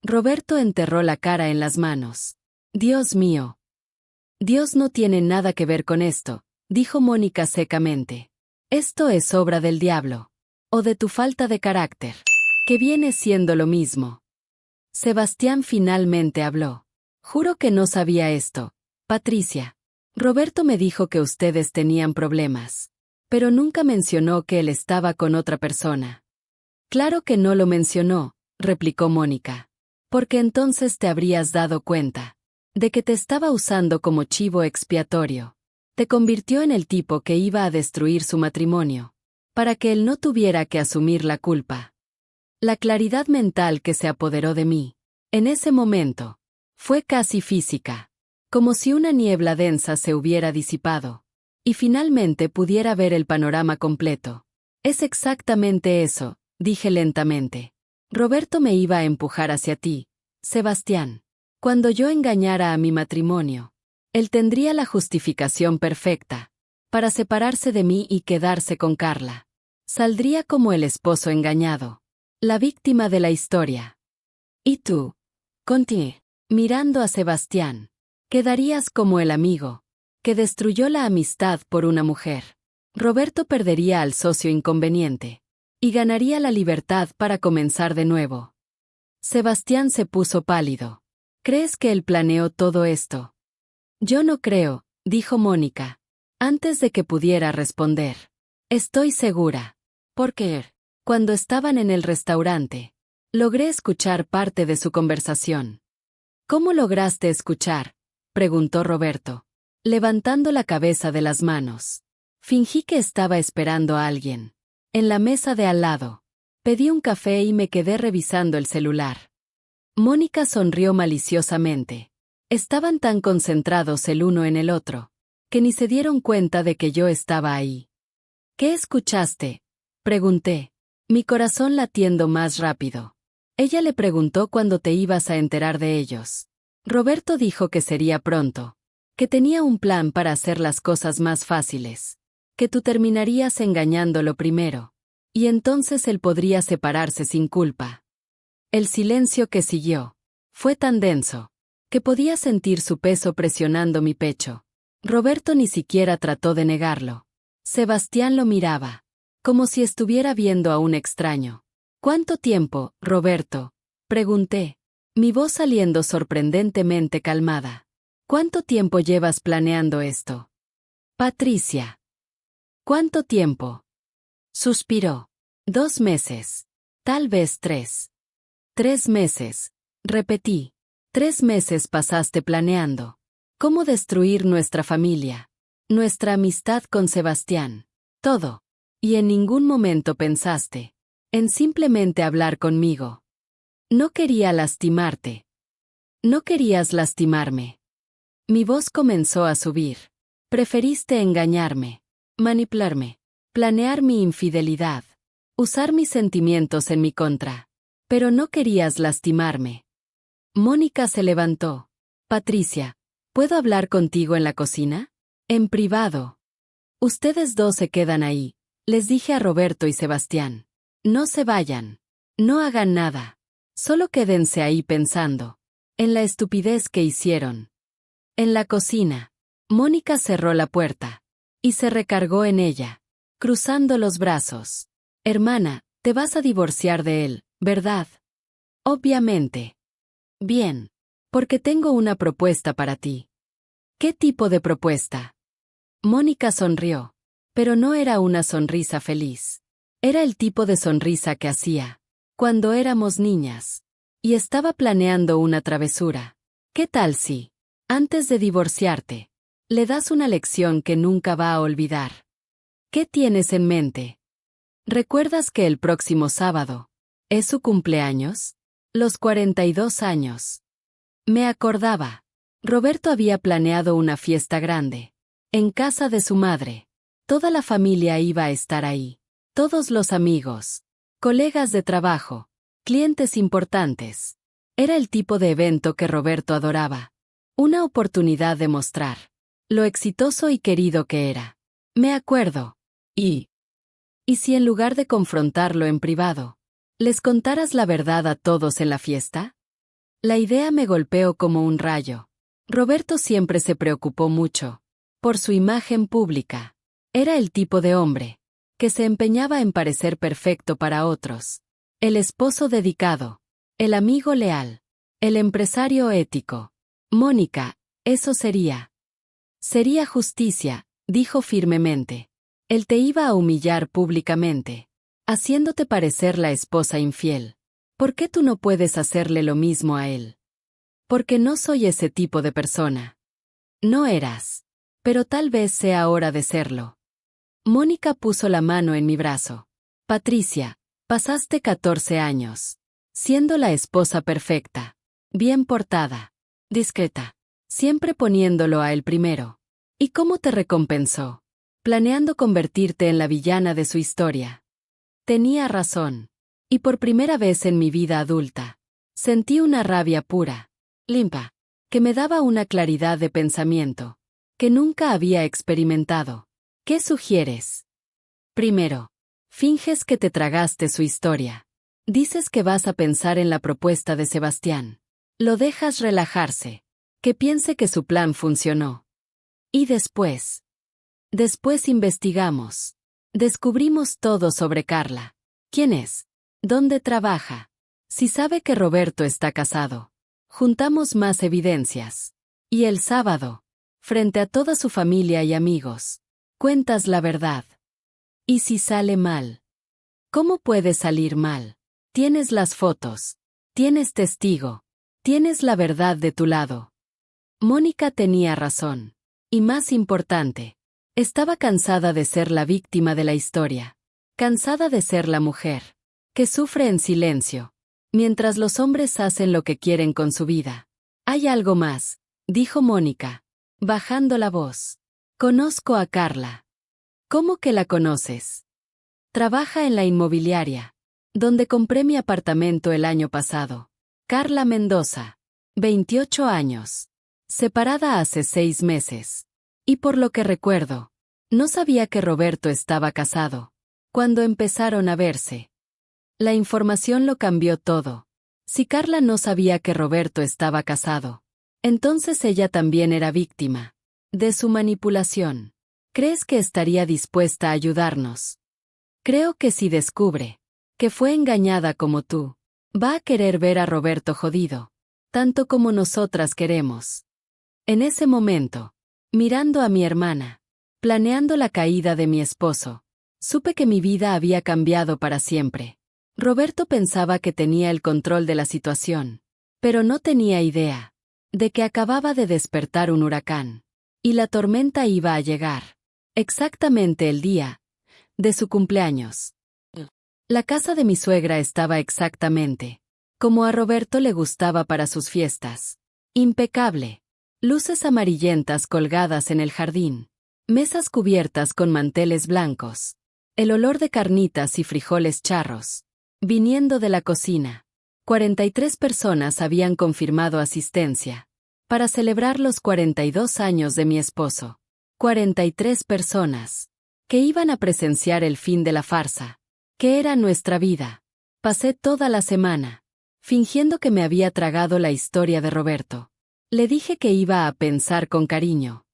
Roberto enterró la cara en las manos. Dios mío. Dios no tiene nada que ver con esto, dijo Mónica secamente. Esto es obra del diablo. O de tu falta de carácter. Que viene siendo lo mismo. Sebastián finalmente habló. Juro que no sabía esto, Patricia. Roberto me dijo que ustedes tenían problemas. Pero nunca mencionó que él estaba con otra persona. Claro que no lo mencionó, replicó Mónica. Porque entonces te habrías dado cuenta. De que te estaba usando como chivo expiatorio. Te convirtió en el tipo que iba a destruir su matrimonio. Para que él no tuviera que asumir la culpa. La claridad mental que se apoderó de mí. En ese momento. Fue casi física. Como si una niebla densa se hubiera disipado. Y finalmente pudiera ver el panorama completo. Es exactamente eso, dije lentamente. Roberto me iba a empujar hacia ti, Sebastián. Cuando yo engañara a mi matrimonio. Él tendría la justificación perfecta. Para separarse de mí y quedarse con Carla. Saldría como el esposo engañado. La víctima de la historia. ¿Y tú? Continué, mirando a Sebastián. Quedarías como el amigo. Que destruyó la amistad por una mujer. Roberto perdería al socio inconveniente. Y ganaría la libertad para comenzar de nuevo. Sebastián se puso pálido. ¿Crees que él planeó todo esto? Yo no creo, dijo Mónica. Antes de que pudiera responder. Estoy segura. Porque, cuando estaban en el restaurante, logré escuchar parte de su conversación. ¿Cómo lograste escuchar?, preguntó Roberto, levantando la cabeza de las manos. Fingí que estaba esperando a alguien. En la mesa de al lado. Pedí un café y me quedé revisando el celular. Mónica sonrió maliciosamente. Estaban tan concentrados el uno en el otro, que ni se dieron cuenta de que yo estaba ahí. ¿Qué escuchaste?, pregunté, mi corazón latiendo más rápido. Ella le preguntó cuándo te ibas a enterar de ellos. Roberto dijo que sería pronto, que tenía un plan para hacer las cosas más fáciles, que tú terminarías engañándolo primero, y entonces él podría separarse sin culpa. El silencio que siguió fue tan denso que podía sentir su peso presionando mi pecho. Roberto ni siquiera trató de negarlo. Sebastián lo miraba, como si estuviera viendo a un extraño. ¿Cuánto tiempo, Roberto?, pregunté, mi voz saliendo sorprendentemente calmada. ¿Cuánto tiempo llevas planeando esto? Patricia. ¿Cuánto tiempo? Suspiró. 2 meses. Tal vez 3. 3 meses, repetí. 3 meses pasaste planeando. ¿Cómo destruir nuestra familia? Nuestra amistad con Sebastián. Todo. Y en ningún momento pensaste en simplemente hablar conmigo. No quería lastimarte. No querías lastimarme. Mi voz comenzó a subir. Preferiste engañarme, manipularme, planear mi infidelidad, usar mis sentimientos en mi contra. Pero no querías lastimarme. Mónica se levantó. Patricia, ¿puedo hablar contigo en la cocina? En privado. Ustedes dos se quedan ahí, les dije a Roberto y Sebastián. No se vayan. No hagan nada. Solo quédense ahí pensando en la estupidez que hicieron. En la cocina, Mónica cerró la puerta y se recargó en ella, cruzando los brazos. Hermana, te vas a divorciar de él, ¿verdad? Obviamente. Bien. Porque tengo una propuesta para ti. ¿Qué tipo de propuesta? Mónica sonrió, pero no era una sonrisa feliz. Era el tipo de sonrisa que hacía cuando éramos niñas. Y estaba planeando una travesura. ¿Qué tal si, antes de divorciarte, le das una lección que nunca va a olvidar? ¿Qué tienes en mente? ¿Recuerdas que el próximo sábado es su cumpleaños? Los 42 años. Me acordaba. Roberto había planeado una fiesta grande, en casa de su madre. Toda la familia iba a estar ahí. Todos los amigos, colegas de trabajo, clientes importantes. Era el tipo de evento que Roberto adoraba. Una oportunidad de mostrar lo exitoso y querido que era. Me acuerdo. ¿Y si en lugar de confrontarlo en privado, les contaras la verdad a todos en la fiesta? La idea me golpeó como un rayo. Roberto siempre se preocupó mucho por su imagen pública. Era el tipo de hombre que se empeñaba en parecer perfecto para otros. El esposo dedicado, el amigo leal, el empresario ético. Mónica, eso sería. Sería justicia, dijo firmemente. Él te iba a humillar públicamente, haciéndote parecer la esposa infiel. ¿Por qué tú no puedes hacerle lo mismo a él? Porque no soy ese tipo de persona. No eras. Pero tal vez sea hora de serlo. Mónica puso la mano en mi brazo. Patricia, pasaste 14 años siendo la esposa perfecta, bien portada, discreta, siempre poniéndolo a él primero. ¿Y cómo te recompensó? Planeando convertirte en la villana de su historia. Tenía razón. Y por primera vez en mi vida adulta, sentí una rabia pura, limpia, que me daba una claridad de pensamiento que nunca había experimentado. ¿Qué sugieres? Primero, finges que te tragaste su historia. Dices que vas a pensar en la propuesta de Sebastián. Lo dejas relajarse, que piense que su plan funcionó. Y después investigamos. Descubrimos todo sobre Carla. ¿Quién es? ¿Dónde trabaja? Si sabe que Roberto está casado. Juntamos más evidencias. Y el sábado, frente a toda su familia y amigos, cuentas la verdad. ¿Y si sale mal? ¿Cómo puede salir mal? Tienes las fotos. Tienes testigo. Tienes la verdad de tu lado. Mónica tenía razón. Y más importante, estaba cansada de ser la víctima de la historia. Cansada de ser la mujer que sufre en silencio, mientras los hombres hacen lo que quieren con su vida. Hay algo más, dijo Mónica, bajando la voz. Conozco a Carla. ¿Cómo que la conoces? Trabaja en la inmobiliaria, donde compré mi apartamento el año pasado. Carla Mendoza, 28 años, separada hace 6 meses. Y por lo que recuerdo, no sabía que Roberto estaba casado cuando empezaron a verse. La información lo cambió todo. Si Carla no sabía que Roberto estaba casado, entonces ella también era víctima de su manipulación. ¿Crees que estaría dispuesta a ayudarnos? Creo que si descubre que fue engañada como tú, va a querer ver a Roberto jodido, tanto como nosotras queremos. En ese momento, mirando a mi hermana, planeando la caída de mi esposo, supe que mi vida había cambiado para siempre. Roberto pensaba que tenía el control de la situación, pero no tenía idea de que acababa de despertar un huracán, y la tormenta iba a llegar exactamente el día de su cumpleaños. La casa de mi suegra estaba exactamente como a Roberto le gustaba para sus fiestas. Impecable. Luces amarillentas colgadas en el jardín. Mesas cubiertas con manteles blancos. El olor de carnitas y frijoles charros viniendo de la cocina. 43 personas habían confirmado asistencia para celebrar los 42 años de mi esposo. 43 personas que iban a presenciar el fin de la farsa, que era nuestra vida. Pasé toda la semana fingiendo que me había tragado la historia de Roberto. Le dije que iba a pensar con cariño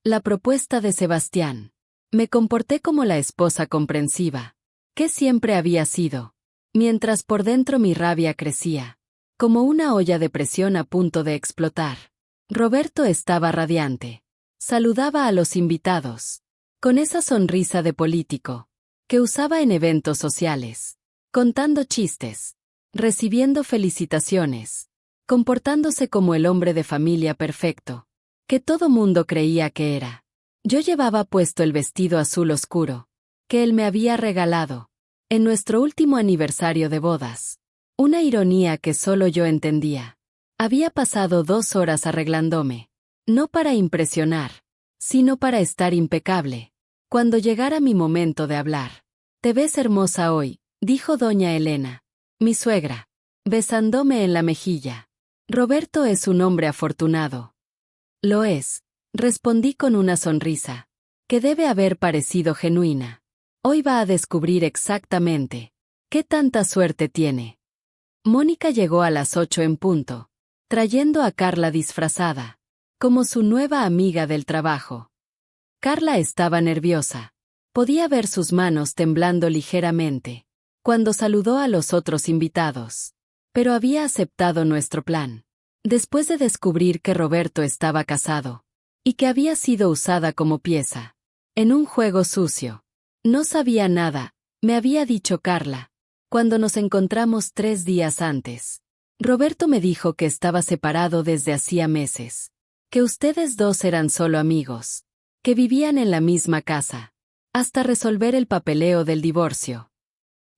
la propuesta de Sebastián. Me comporté como la esposa comprensiva que siempre había sido, mientras por dentro mi rabia crecía, como una olla de presión a punto de explotar. Roberto estaba radiante. Saludaba a los invitados, con esa sonrisa de político que usaba en eventos sociales, contando chistes, recibiendo felicitaciones, comportándose como el hombre de familia perfecto, que todo mundo creía que era. Yo llevaba puesto el vestido azul oscuro, que él me había regalado, en nuestro último aniversario de bodas. Una ironía que solo yo entendía. Había pasado 2 horas arreglándome, no para impresionar, sino para estar impecable. Cuando llegara mi momento de hablar. «Te ves hermosa hoy», dijo doña Elena, mi suegra, besándome en la mejilla. Roberto es un hombre afortunado. Lo es, respondí con una sonrisa, que debe haber parecido genuina. Hoy va a descubrir exactamente qué tanta suerte tiene. Mónica llegó a las 8 en punto, trayendo a Carla disfrazada, como su nueva amiga del trabajo. Carla estaba nerviosa. Podía ver sus manos temblando ligeramente cuando saludó a los otros invitados. Pero había aceptado nuestro plan. Después de descubrir que Roberto estaba casado y que había sido usada como pieza en un juego sucio. No sabía nada, me había dicho Carla, cuando nos encontramos 3 días antes. Roberto me dijo que estaba separado desde hacía meses, que ustedes dos eran solo amigos, que vivían en la misma casa, hasta resolver el papeleo del divorcio.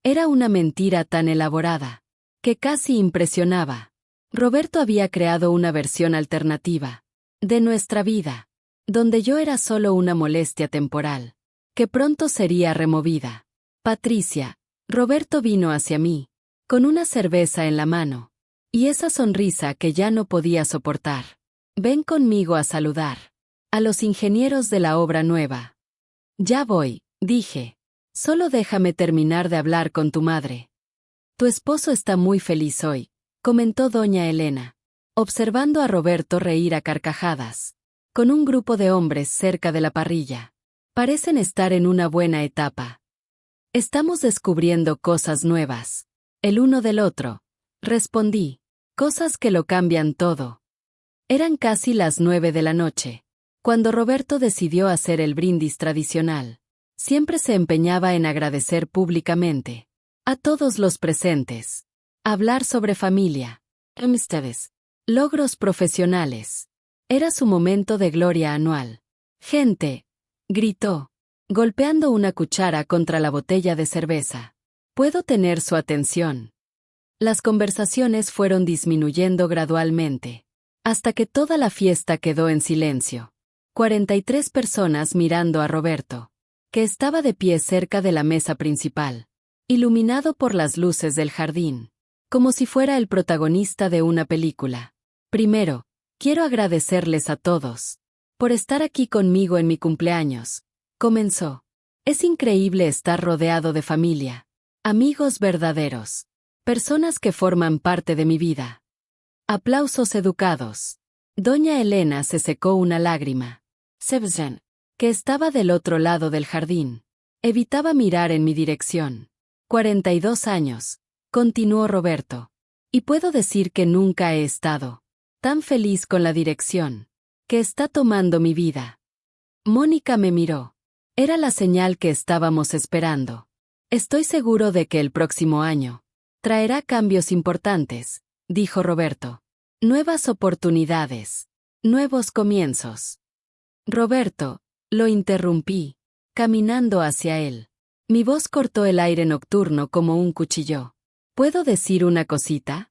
Era una mentira tan elaborada que casi impresionaba. Roberto había creado una versión alternativa de nuestra vida, donde yo era solo una molestia temporal, que pronto sería removida. Patricia, Roberto vino hacia mí, con una cerveza en la mano, y esa sonrisa que ya no podía soportar. Ven conmigo a saludar a los ingenieros de la obra nueva. Ya voy, dije. Solo déjame terminar de hablar con tu madre. Tu esposo está muy feliz hoy, comentó doña Elena, observando a Roberto reír a carcajadas, con un grupo de hombres cerca de la parrilla. Parecen estar en una buena etapa. Estamos descubriendo cosas nuevas, el uno del otro, respondí, cosas que lo cambian todo. Eran casi las 9 de la noche, cuando Roberto decidió hacer el brindis tradicional. Siempre se empeñaba en agradecer públicamente a todos los presentes, hablar sobre familia, amistades, logros profesionales. Era su momento de gloria anual. Gente, gritó, golpeando una cuchara contra la botella de cerveza. ¿Puedo tener su atención? Las conversaciones fueron disminuyendo gradualmente, hasta que toda la fiesta quedó en silencio. 43 personas mirando a Roberto, que estaba de pie cerca de la mesa principal, iluminado por las luces del jardín, como si fuera el protagonista de una película. Primero, quiero agradecerles a todos por estar aquí conmigo en mi cumpleaños, comenzó. Es increíble estar rodeado de familia, amigos verdaderos, personas que forman parte de mi vida. Aplausos educados. Doña Elena se secó una lágrima. Sebastián, que estaba del otro lado del jardín, evitaba mirar en mi dirección. 42 años, continuó Roberto, y puedo decir que nunca he estado tan feliz con la dirección que está tomando mi vida. Mónica me miró. Era la señal que estábamos esperando. Estoy seguro de que el próximo año traerá cambios importantes, dijo Roberto. Nuevas oportunidades, nuevos comienzos. Roberto, lo interrumpí, caminando hacia él. Mi voz cortó el aire nocturno como un cuchillo. ¿Puedo decir una cosita?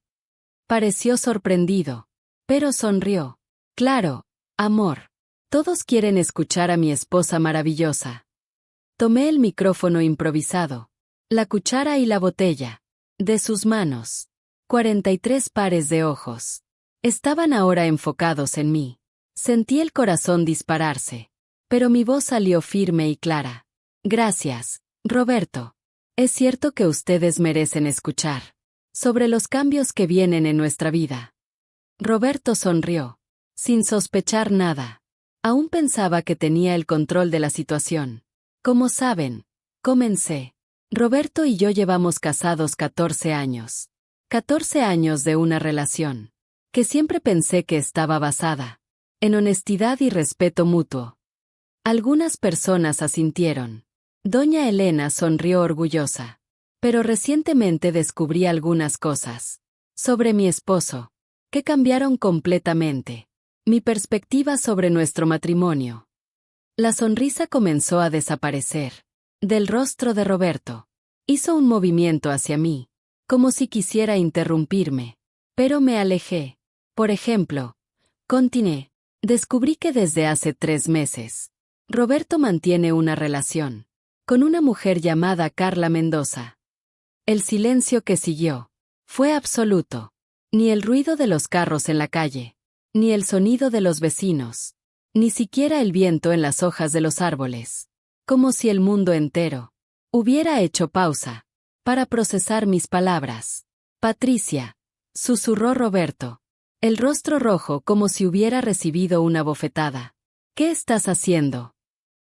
Pareció sorprendido, pero sonrió. Claro, amor. Todos quieren escuchar a mi esposa maravillosa. Tomé el micrófono improvisado, la cuchara y la botella. De sus manos. 43 pares de ojos. Estaban ahora enfocados en mí. Sentí el corazón dispararse. Pero mi voz salió firme y clara. Gracias, Roberto. Es cierto que ustedes merecen escuchar sobre los cambios que vienen en nuestra vida. Roberto sonrió, sin sospechar nada. Aún pensaba que tenía el control de la situación. Como saben, comencé. Roberto y yo llevamos casados 14 años. 14 años de una relación que siempre pensé que estaba basada en honestidad y respeto mutuo. Algunas personas asintieron. Doña Elena sonrió orgullosa. Pero recientemente descubrí algunas cosas sobre mi esposo que cambiaron completamente mi perspectiva sobre nuestro matrimonio. La sonrisa comenzó a desaparecer del rostro de Roberto. Hizo un movimiento hacia mí, como si quisiera interrumpirme, pero me alejé. Por ejemplo, continué. Descubrí que desde hace 3 meses, Roberto mantiene una relación con una mujer llamada Carla Mendoza. El silencio que siguió fue absoluto. Ni el ruido de los carros en la calle, ni el sonido de los vecinos, ni siquiera el viento en las hojas de los árboles. Como si el mundo entero hubiera hecho pausa para procesar mis palabras. Patricia, susurró Roberto, el rostro rojo como si hubiera recibido una bofetada. ¿Qué estás haciendo?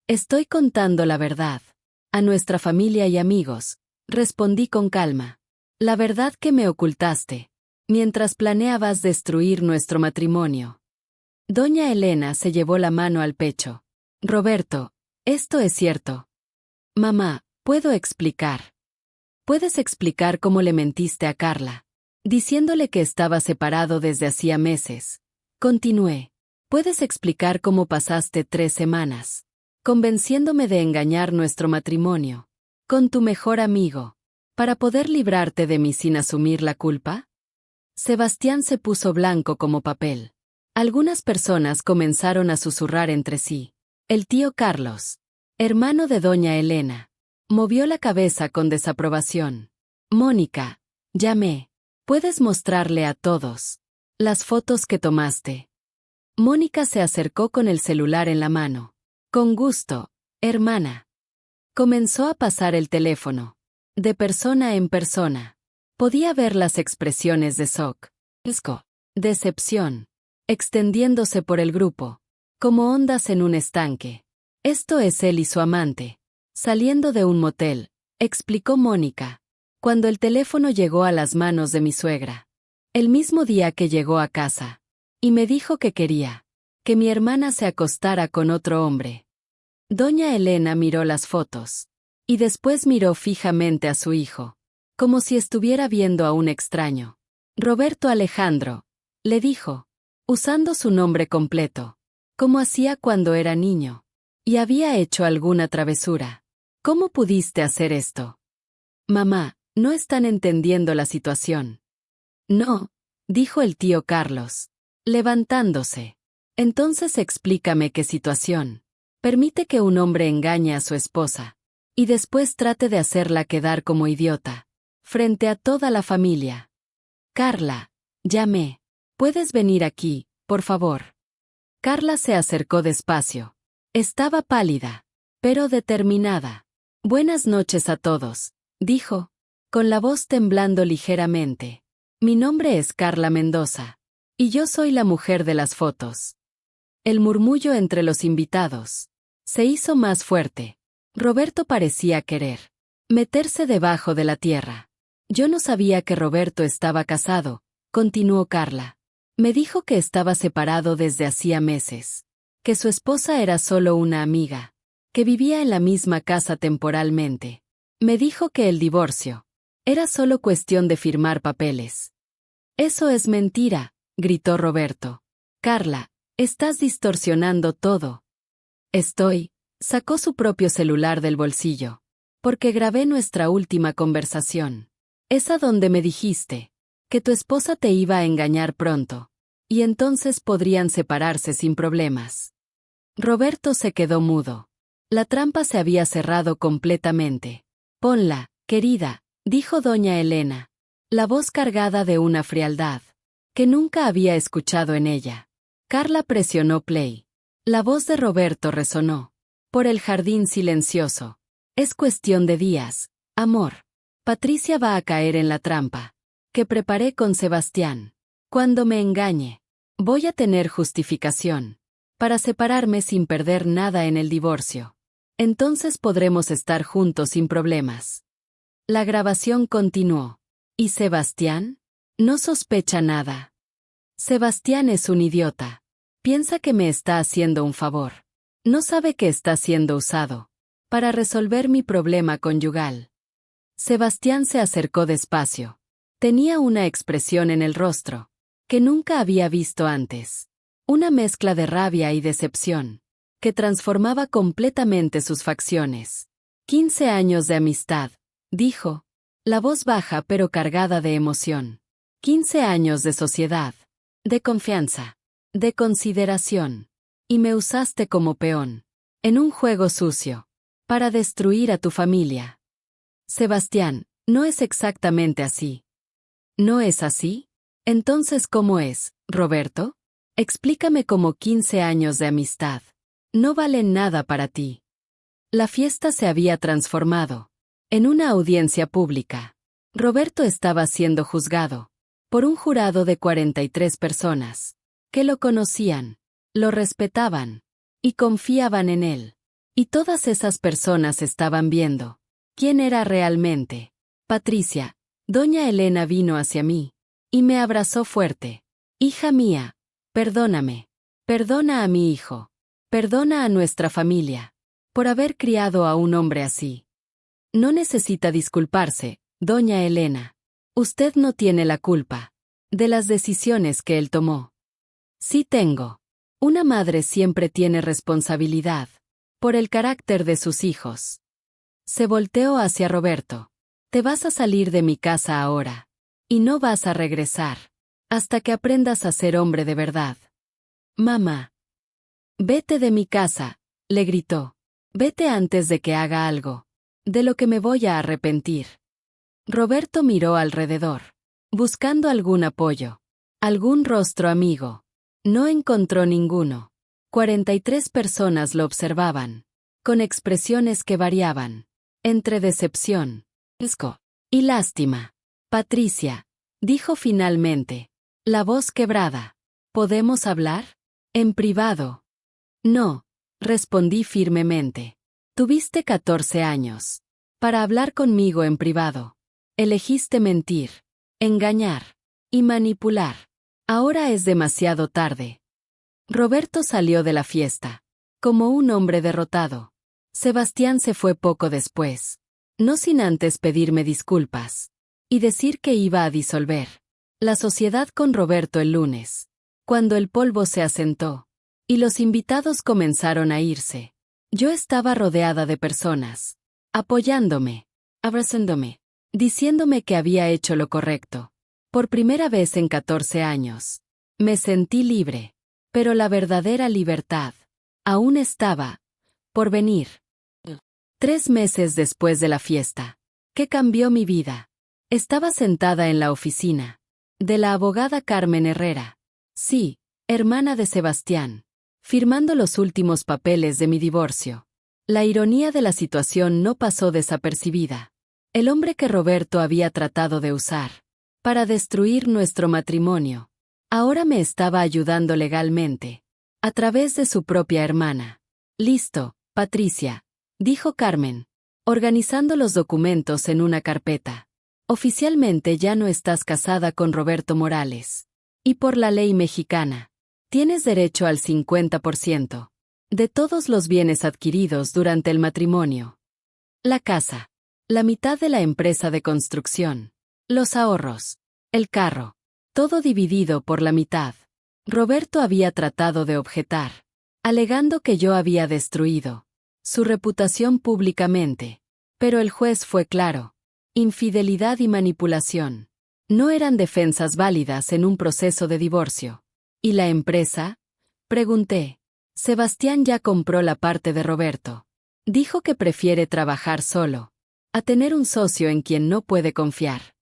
Estoy contando la verdad. A nuestra familia y amigos, respondí con calma. La verdad que me ocultaste, mientras planeabas destruir nuestro matrimonio. Doña Elena se llevó la mano al pecho. Roberto, esto es cierto. Mamá, ¿puedo explicar? ¿Puedes explicar cómo le mentiste a Carla? Diciéndole que estaba separado desde hacía meses. Continué. ¿Puedes explicar cómo pasaste 3 semanas convenciéndome de engañar nuestro matrimonio con tu mejor amigo para poder librarte de mí sin asumir la culpa? Sebastián se puso blanco como papel. Algunas personas comenzaron a susurrar entre sí. El tío Carlos, hermano de doña Elena, movió la cabeza con desaprobación. Mónica, llamé. ¿Puedes mostrarle a todos las fotos que tomaste? Mónica se acercó con el celular en la mano. Con gusto, hermana. Comenzó a pasar el teléfono. De persona en persona. Podía ver las expresiones de shock, decepción, extendiéndose por el grupo, como ondas en un estanque. Esto es él y su amante, saliendo de un motel, explicó Mónica, cuando el teléfono llegó a las manos de mi suegra. El mismo día que llegó a casa. Y me dijo que quería que mi hermana se acostara con otro hombre. Doña Elena miró las fotos. Y después miró fijamente a su hijo, como si estuviera viendo a un extraño. Roberto Alejandro, le dijo, usando su nombre completo, como hacía cuando era niño, y había hecho alguna travesura. ¿Cómo pudiste hacer esto? Mamá, no están entendiendo la situación. No, dijo el tío Carlos, levantándose. Entonces explícame qué situación. Permite que un hombre engañe a su esposa y después trate de hacerla quedar como idiota frente a toda la familia. Carla, llamé. ¿Puedes venir aquí, por favor? Carla se acercó despacio. Estaba pálida, pero determinada. Buenas noches a todos, dijo, con la voz temblando ligeramente. Mi nombre es Carla Mendoza, y yo soy la mujer de las fotos. El murmullo entre los invitados se hizo más fuerte. Roberto parecía querer meterse debajo de la tierra. Yo no sabía que Roberto estaba casado, continuó Carla. Me dijo que estaba separado desde hacía meses, que su esposa era solo una amiga, que vivía en la misma casa temporalmente. Me dijo que el divorcio era solo cuestión de firmar papeles. Eso es mentira, gritó Roberto. Carla, estás distorsionando todo. Sacó su propio celular del bolsillo. Porque grabé nuestra última conversación. Esa donde me dijiste que tu esposa te iba a engañar pronto, y entonces podrían separarse sin problemas. Roberto se quedó mudo. La trampa se había cerrado completamente. Ponla, querida, dijo doña Elena, la voz cargada de una frialdad que nunca había escuchado en ella. Carla presionó play. La voz de Roberto resonó por el jardín silencioso. Es cuestión de días, amor. Patricia va a caer en la trampa que preparé con Sebastián. Cuando me engañe, voy a tener justificación para separarme sin perder nada en el divorcio. Entonces podremos estar juntos sin problemas. La grabación continuó. ¿Y Sebastián? No sospecha nada. Sebastián es un idiota. Piensa que me está haciendo un favor. No sabe que está siendo usado para resolver mi problema conyugal. Sebastián se acercó despacio. Tenía una expresión en el rostro que nunca había visto antes. Una mezcla de rabia y decepción que transformaba completamente sus facciones. 15 años de amistad, dijo, la voz baja pero cargada de emoción. 15 años de sociedad, de confianza, de consideración. Y me usaste como peón, en un juego sucio, para destruir a tu familia. Sebastián, no es exactamente así. ¿No es así? Entonces, ¿cómo es, Roberto? Explícame cómo 15 años de amistad no valen nada para ti. La fiesta se había transformado en una audiencia pública. Roberto estaba siendo juzgado por un jurado de 43 personas que lo conocían, lo respetaban y confiaban en él. Y todas esas personas estaban viendo quién era realmente. Patricia, doña Elena vino hacia mí y me abrazó fuerte. Hija mía, perdóname. Perdona a mi hijo. Perdona a nuestra familia por haber criado a un hombre así. No necesita disculparse, doña Elena. Usted no tiene la culpa de las decisiones que él tomó. Sí tengo. Una madre siempre tiene responsabilidad por el carácter de sus hijos. Se volteó hacia Roberto. Te vas a salir de mi casa ahora. Y no vas a regresar hasta que aprendas a ser hombre de verdad. Mamá. Vete de mi casa, le gritó. Vete antes de que haga algo de lo que me voy a arrepentir. Roberto miró alrededor, buscando algún apoyo, algún rostro amigo. No encontró ninguno. 43 personas lo observaban, con expresiones que variaban entre decepción, asco y lástima. Patricia, dijo finalmente, la voz quebrada. ¿Podemos hablar? En privado. No, respondí firmemente. Tuviste 14 años para hablar conmigo en privado. Elegiste mentir, engañar y manipular. Ahora es demasiado tarde. Roberto salió de la fiesta como un hombre derrotado. Sebastián se fue poco después, no sin antes pedirme disculpas y decir que iba a disolver la sociedad con Roberto el lunes, cuando el polvo se asentó y los invitados comenzaron a irse. Yo estaba rodeada de personas, apoyándome, abrazándome, diciéndome que había hecho lo correcto. Por primera vez en 14 años, me sentí libre, pero la verdadera libertad aún estaba por venir. 3 meses después de la fiesta, que cambió mi vida, estaba sentada en la oficina de la abogada Carmen Herrera, sí, hermana de Sebastián, firmando los últimos papeles de mi divorcio. La ironía de la situación no pasó desapercibida. El hombre que Roberto había tratado de usar para destruir nuestro matrimonio, ahora me estaba ayudando legalmente, a través de su propia hermana. Listo, Patricia, dijo Carmen, organizando los documentos en una carpeta. Oficialmente ya no estás casada con Roberto Morales. Y por la ley mexicana, tienes derecho al 50% de todos los bienes adquiridos durante el matrimonio. La casa, la mitad de la empresa de construcción, los ahorros, el carro, todo dividido por la mitad. Roberto había tratado de objetar, alegando que yo había destruido su reputación públicamente, Pero el juez fue claro. Infidelidad y manipulación. No eran defensas válidas en un proceso de divorcio. ¿Y la empresa? Pregunté. Sebastián ya compró la parte de Roberto. Dijo que prefiere trabajar solo, a tener un socio en quien no puede confiar.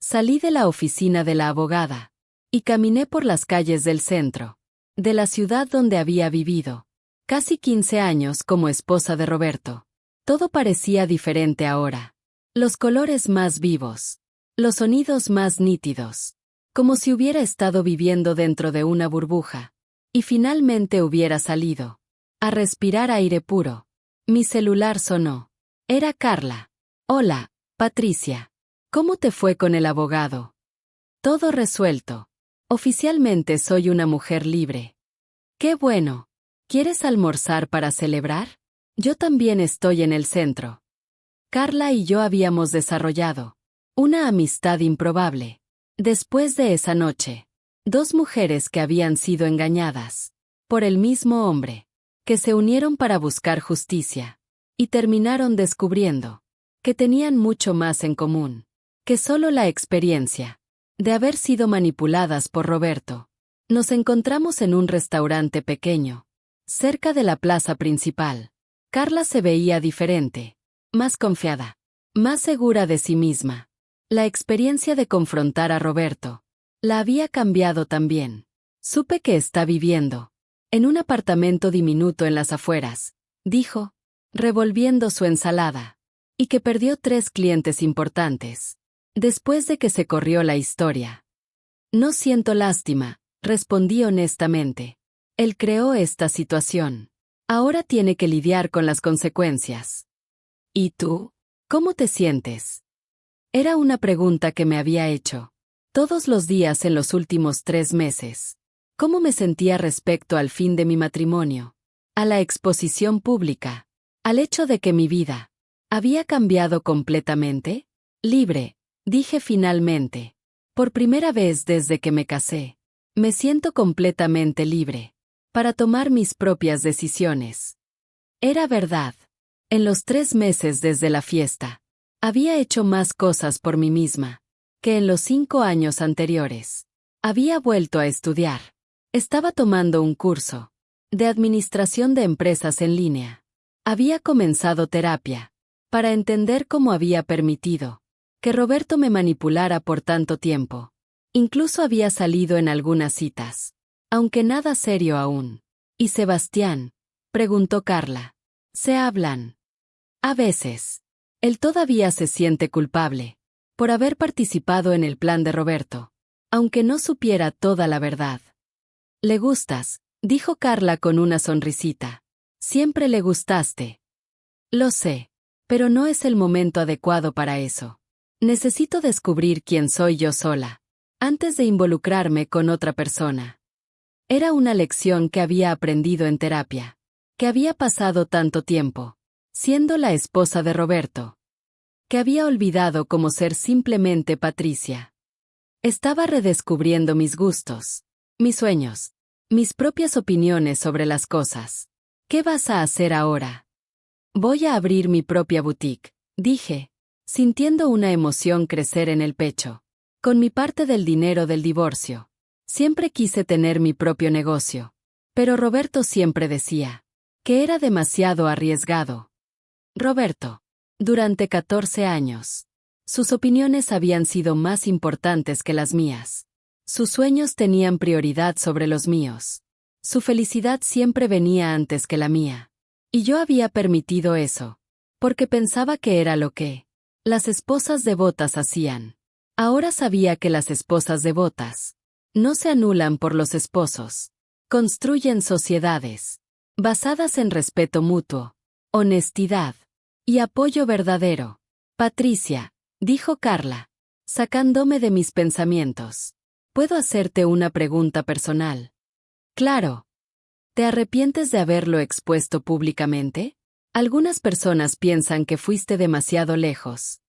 Salí de la oficina de la abogada y caminé por las calles del centro, de la ciudad donde había vivido casi 15 años como esposa de Roberto. Todo parecía diferente ahora. Los colores más vivos, los sonidos más nítidos, como si hubiera estado viviendo dentro de una burbuja, y finalmente hubiera salido a respirar aire puro. Mi celular sonó. Era Carla. Hola, Patricia. ¿Cómo te fue con el abogado? Todo resuelto. Oficialmente soy una mujer libre. ¡Qué bueno! ¿Quieres almorzar para celebrar? Yo también estoy en el centro. Carla y yo habíamos desarrollado una amistad improbable. Después de esa noche, dos mujeres que habían sido engañadas por el mismo hombre, que se unieron para buscar justicia, y terminaron descubriendo que tenían mucho más en común que solo la experiencia de haber sido manipuladas por Roberto. Nos encontramos en un restaurante pequeño, cerca de la plaza principal. Carla se veía diferente, más confiada, más segura de sí misma. La experiencia de confrontar a Roberto la había cambiado también. Supe que está viviendo en un apartamento diminuto en las afueras, dijo, revolviendo su ensalada, y que perdió 3 clientes importantes después de que se corrió la historia. No siento lástima, respondí honestamente. Él creó esta situación. Ahora tiene que lidiar con las consecuencias. ¿Y tú? ¿Cómo te sientes? Era una pregunta que me había hecho todos los días en los últimos 3 meses. ¿Cómo me sentía respecto al fin de mi matrimonio? A la exposición pública. Al hecho de que mi vida había cambiado completamente. Libre, dije finalmente. Por primera vez desde que me casé, me siento completamente libre para tomar mis propias decisiones. Era verdad. En los 3 meses desde la fiesta, había hecho más cosas por mí misma que en los 5 años anteriores. Había vuelto a estudiar. Estaba tomando un curso de administración de empresas en línea. Había comenzado terapia para entender cómo había permitido que Roberto me manipulara por tanto tiempo. Incluso había salido en algunas citas, aunque nada serio aún. ¿Y Sebastián? Preguntó Carla. ¿Se hablan? A veces. Él todavía se siente culpable por haber participado en el plan de Roberto, aunque no supiera toda la verdad. Le gustas, dijo Carla con una sonrisita. Siempre le gustaste. Lo sé, pero no es el momento adecuado para eso. Necesito descubrir quién soy yo sola, antes de involucrarme con otra persona. Era una lección que había aprendido en terapia, que había pasado tanto tiempo siendo la esposa de Roberto, que había olvidado cómo ser simplemente Patricia. Estaba redescubriendo mis gustos, mis sueños, mis propias opiniones sobre las cosas. ¿Qué vas a hacer ahora? Voy a abrir mi propia boutique, dije, sintiendo una emoción crecer en el pecho. Con mi parte del dinero del divorcio. Siempre quise tener mi propio negocio. Pero Roberto siempre decía que era demasiado arriesgado. Roberto. Durante 14 años. Sus opiniones habían sido más importantes que las mías. Sus sueños tenían prioridad sobre los míos. Su felicidad siempre venía antes que la mía. Y yo había permitido eso, porque pensaba que era lo que las esposas devotas hacían. Ahora sabía que las esposas devotas no se anulan por los esposos. Construyen sociedades basadas en respeto mutuo, honestidad y apoyo verdadero. Patricia, dijo Carla, sacándome de mis pensamientos. ¿Puedo hacerte una pregunta personal? Claro. ¿Te arrepientes de haberlo expuesto públicamente? Algunas personas piensan que fuiste demasiado lejos.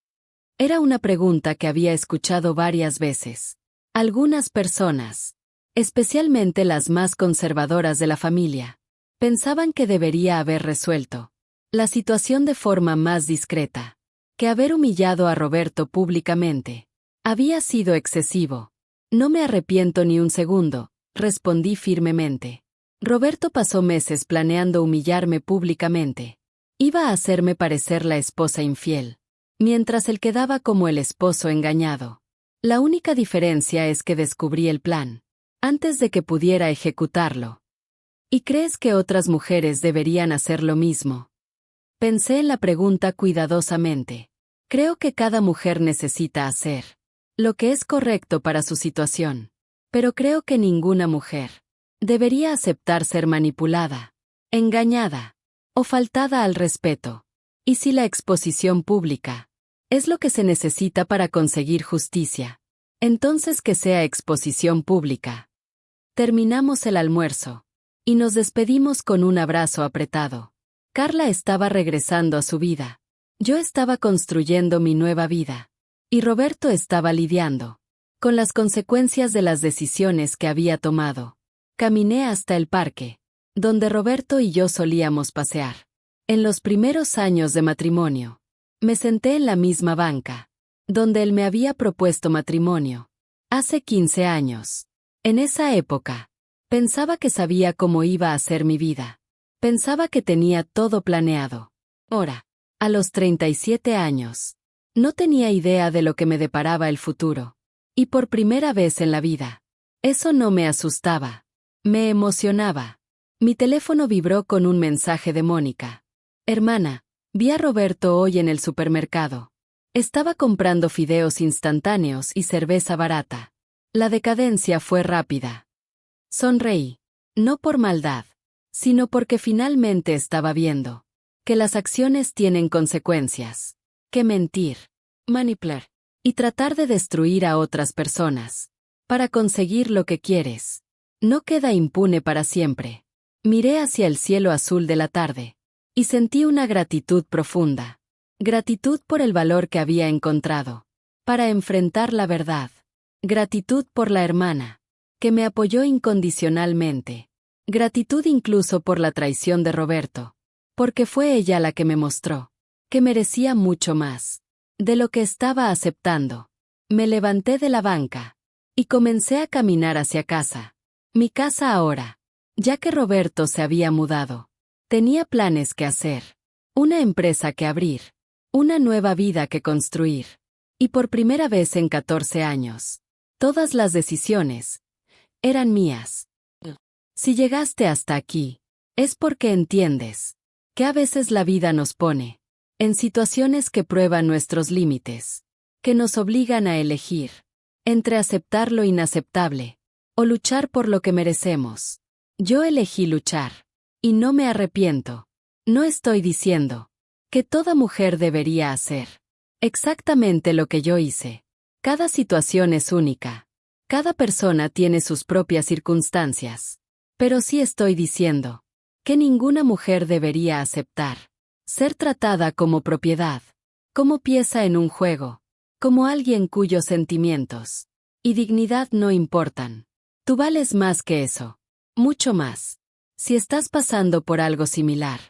Era una pregunta que había escuchado varias veces. Algunas personas, especialmente las más conservadoras de la familia, pensaban que debería haber resuelto la situación de forma más discreta. que haber humillado a Roberto públicamente había sido excesivo. No me arrepiento ni un segundo, respondí firmemente. Roberto pasó meses planeando humillarme públicamente. Iba a hacerme parecer la esposa infiel, mientras él quedaba como el esposo engañado. La única diferencia es que descubrí el plan antes de que pudiera ejecutarlo. ¿Y crees que otras mujeres deberían hacer lo mismo? Pensé en la pregunta cuidadosamente. Creo que cada mujer necesita hacer lo que es correcto para su situación. Pero creo que ninguna mujer debería aceptar ser manipulada, engañada o faltada al respeto. ¿Y si la exposición pública es lo que se necesita para conseguir justicia? Entonces que sea exposición pública. Terminamos el almuerzo y nos despedimos con un abrazo apretado. Carla estaba regresando a su vida. Yo estaba construyendo mi nueva vida. Y Roberto estaba lidiando con las consecuencias de las decisiones que había tomado. Caminé hasta el parque, donde Roberto y yo solíamos pasear. En los primeros años de matrimonio, me senté en la misma banca, donde él me había propuesto matrimonio. Hace 15 años. En esa época, pensaba que sabía cómo iba a ser mi vida. Pensaba que tenía todo planeado. Ahora, a los 37 años, no tenía idea de lo que me deparaba el futuro. Y por primera vez en la vida, eso no me asustaba. Me emocionaba. Mi teléfono vibró con un mensaje de Mónica. Hermana, vi a Roberto hoy en el supermercado. Estaba comprando fideos instantáneos y cerveza barata. La decadencia fue rápida. Sonreí. No por maldad, sino porque finalmente estaba viendo que las acciones tienen consecuencias. Que mentir, manipular y tratar de destruir a otras personas para conseguir lo que quieres no queda impune para siempre. Miré hacia el cielo azul de la tarde y sentí una gratitud profunda. Gratitud por el valor que había encontrado para enfrentar la verdad. Gratitud por la hermana que me apoyó incondicionalmente. Gratitud incluso por la traición de Roberto, porque fue ella la que me mostró que merecía mucho más de lo que estaba aceptando. Me levanté de la banca y comencé a caminar hacia casa. Mi casa ahora, ya que Roberto se había mudado. Tenía planes que hacer, una empresa que abrir, una nueva vida que construir. Y por primera vez en 14 años, todas las decisiones eran mías. Si llegaste hasta aquí, es porque entiendes que a veces la vida nos pone en situaciones que prueban nuestros límites, que nos obligan a elegir entre aceptar lo inaceptable o luchar por lo que merecemos. Yo elegí luchar, y no me arrepiento. No estoy diciendo que toda mujer debería hacer exactamente lo que yo hice. Cada situación es única. Cada persona tiene sus propias circunstancias. Pero sí estoy diciendo que ninguna mujer debería aceptar ser tratada como propiedad, como pieza en un juego, como alguien cuyos sentimientos y dignidad no importan. Tú vales más que eso, mucho más. Si estás pasando por algo similar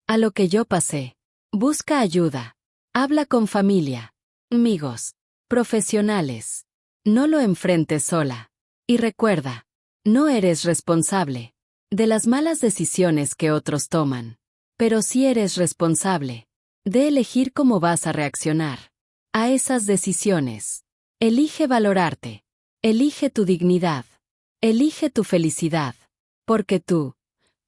a lo que yo pasé, busca ayuda. Habla con familia, amigos, profesionales. No lo enfrentes sola. Y recuerda, no eres responsable de las malas decisiones que otros toman, pero sí eres responsable de elegir cómo vas a reaccionar a esas decisiones. Elige valorarte. Elige tu dignidad. Elige tu felicidad. Porque tú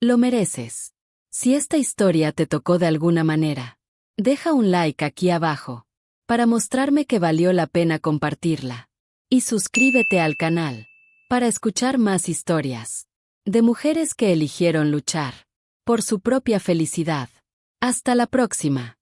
lo mereces. Si esta historia te tocó de alguna manera, deja un like aquí abajo para mostrarme que valió la pena compartirla. Y suscríbete al canal para escuchar más historias de mujeres que eligieron luchar por su propia felicidad. Hasta la próxima.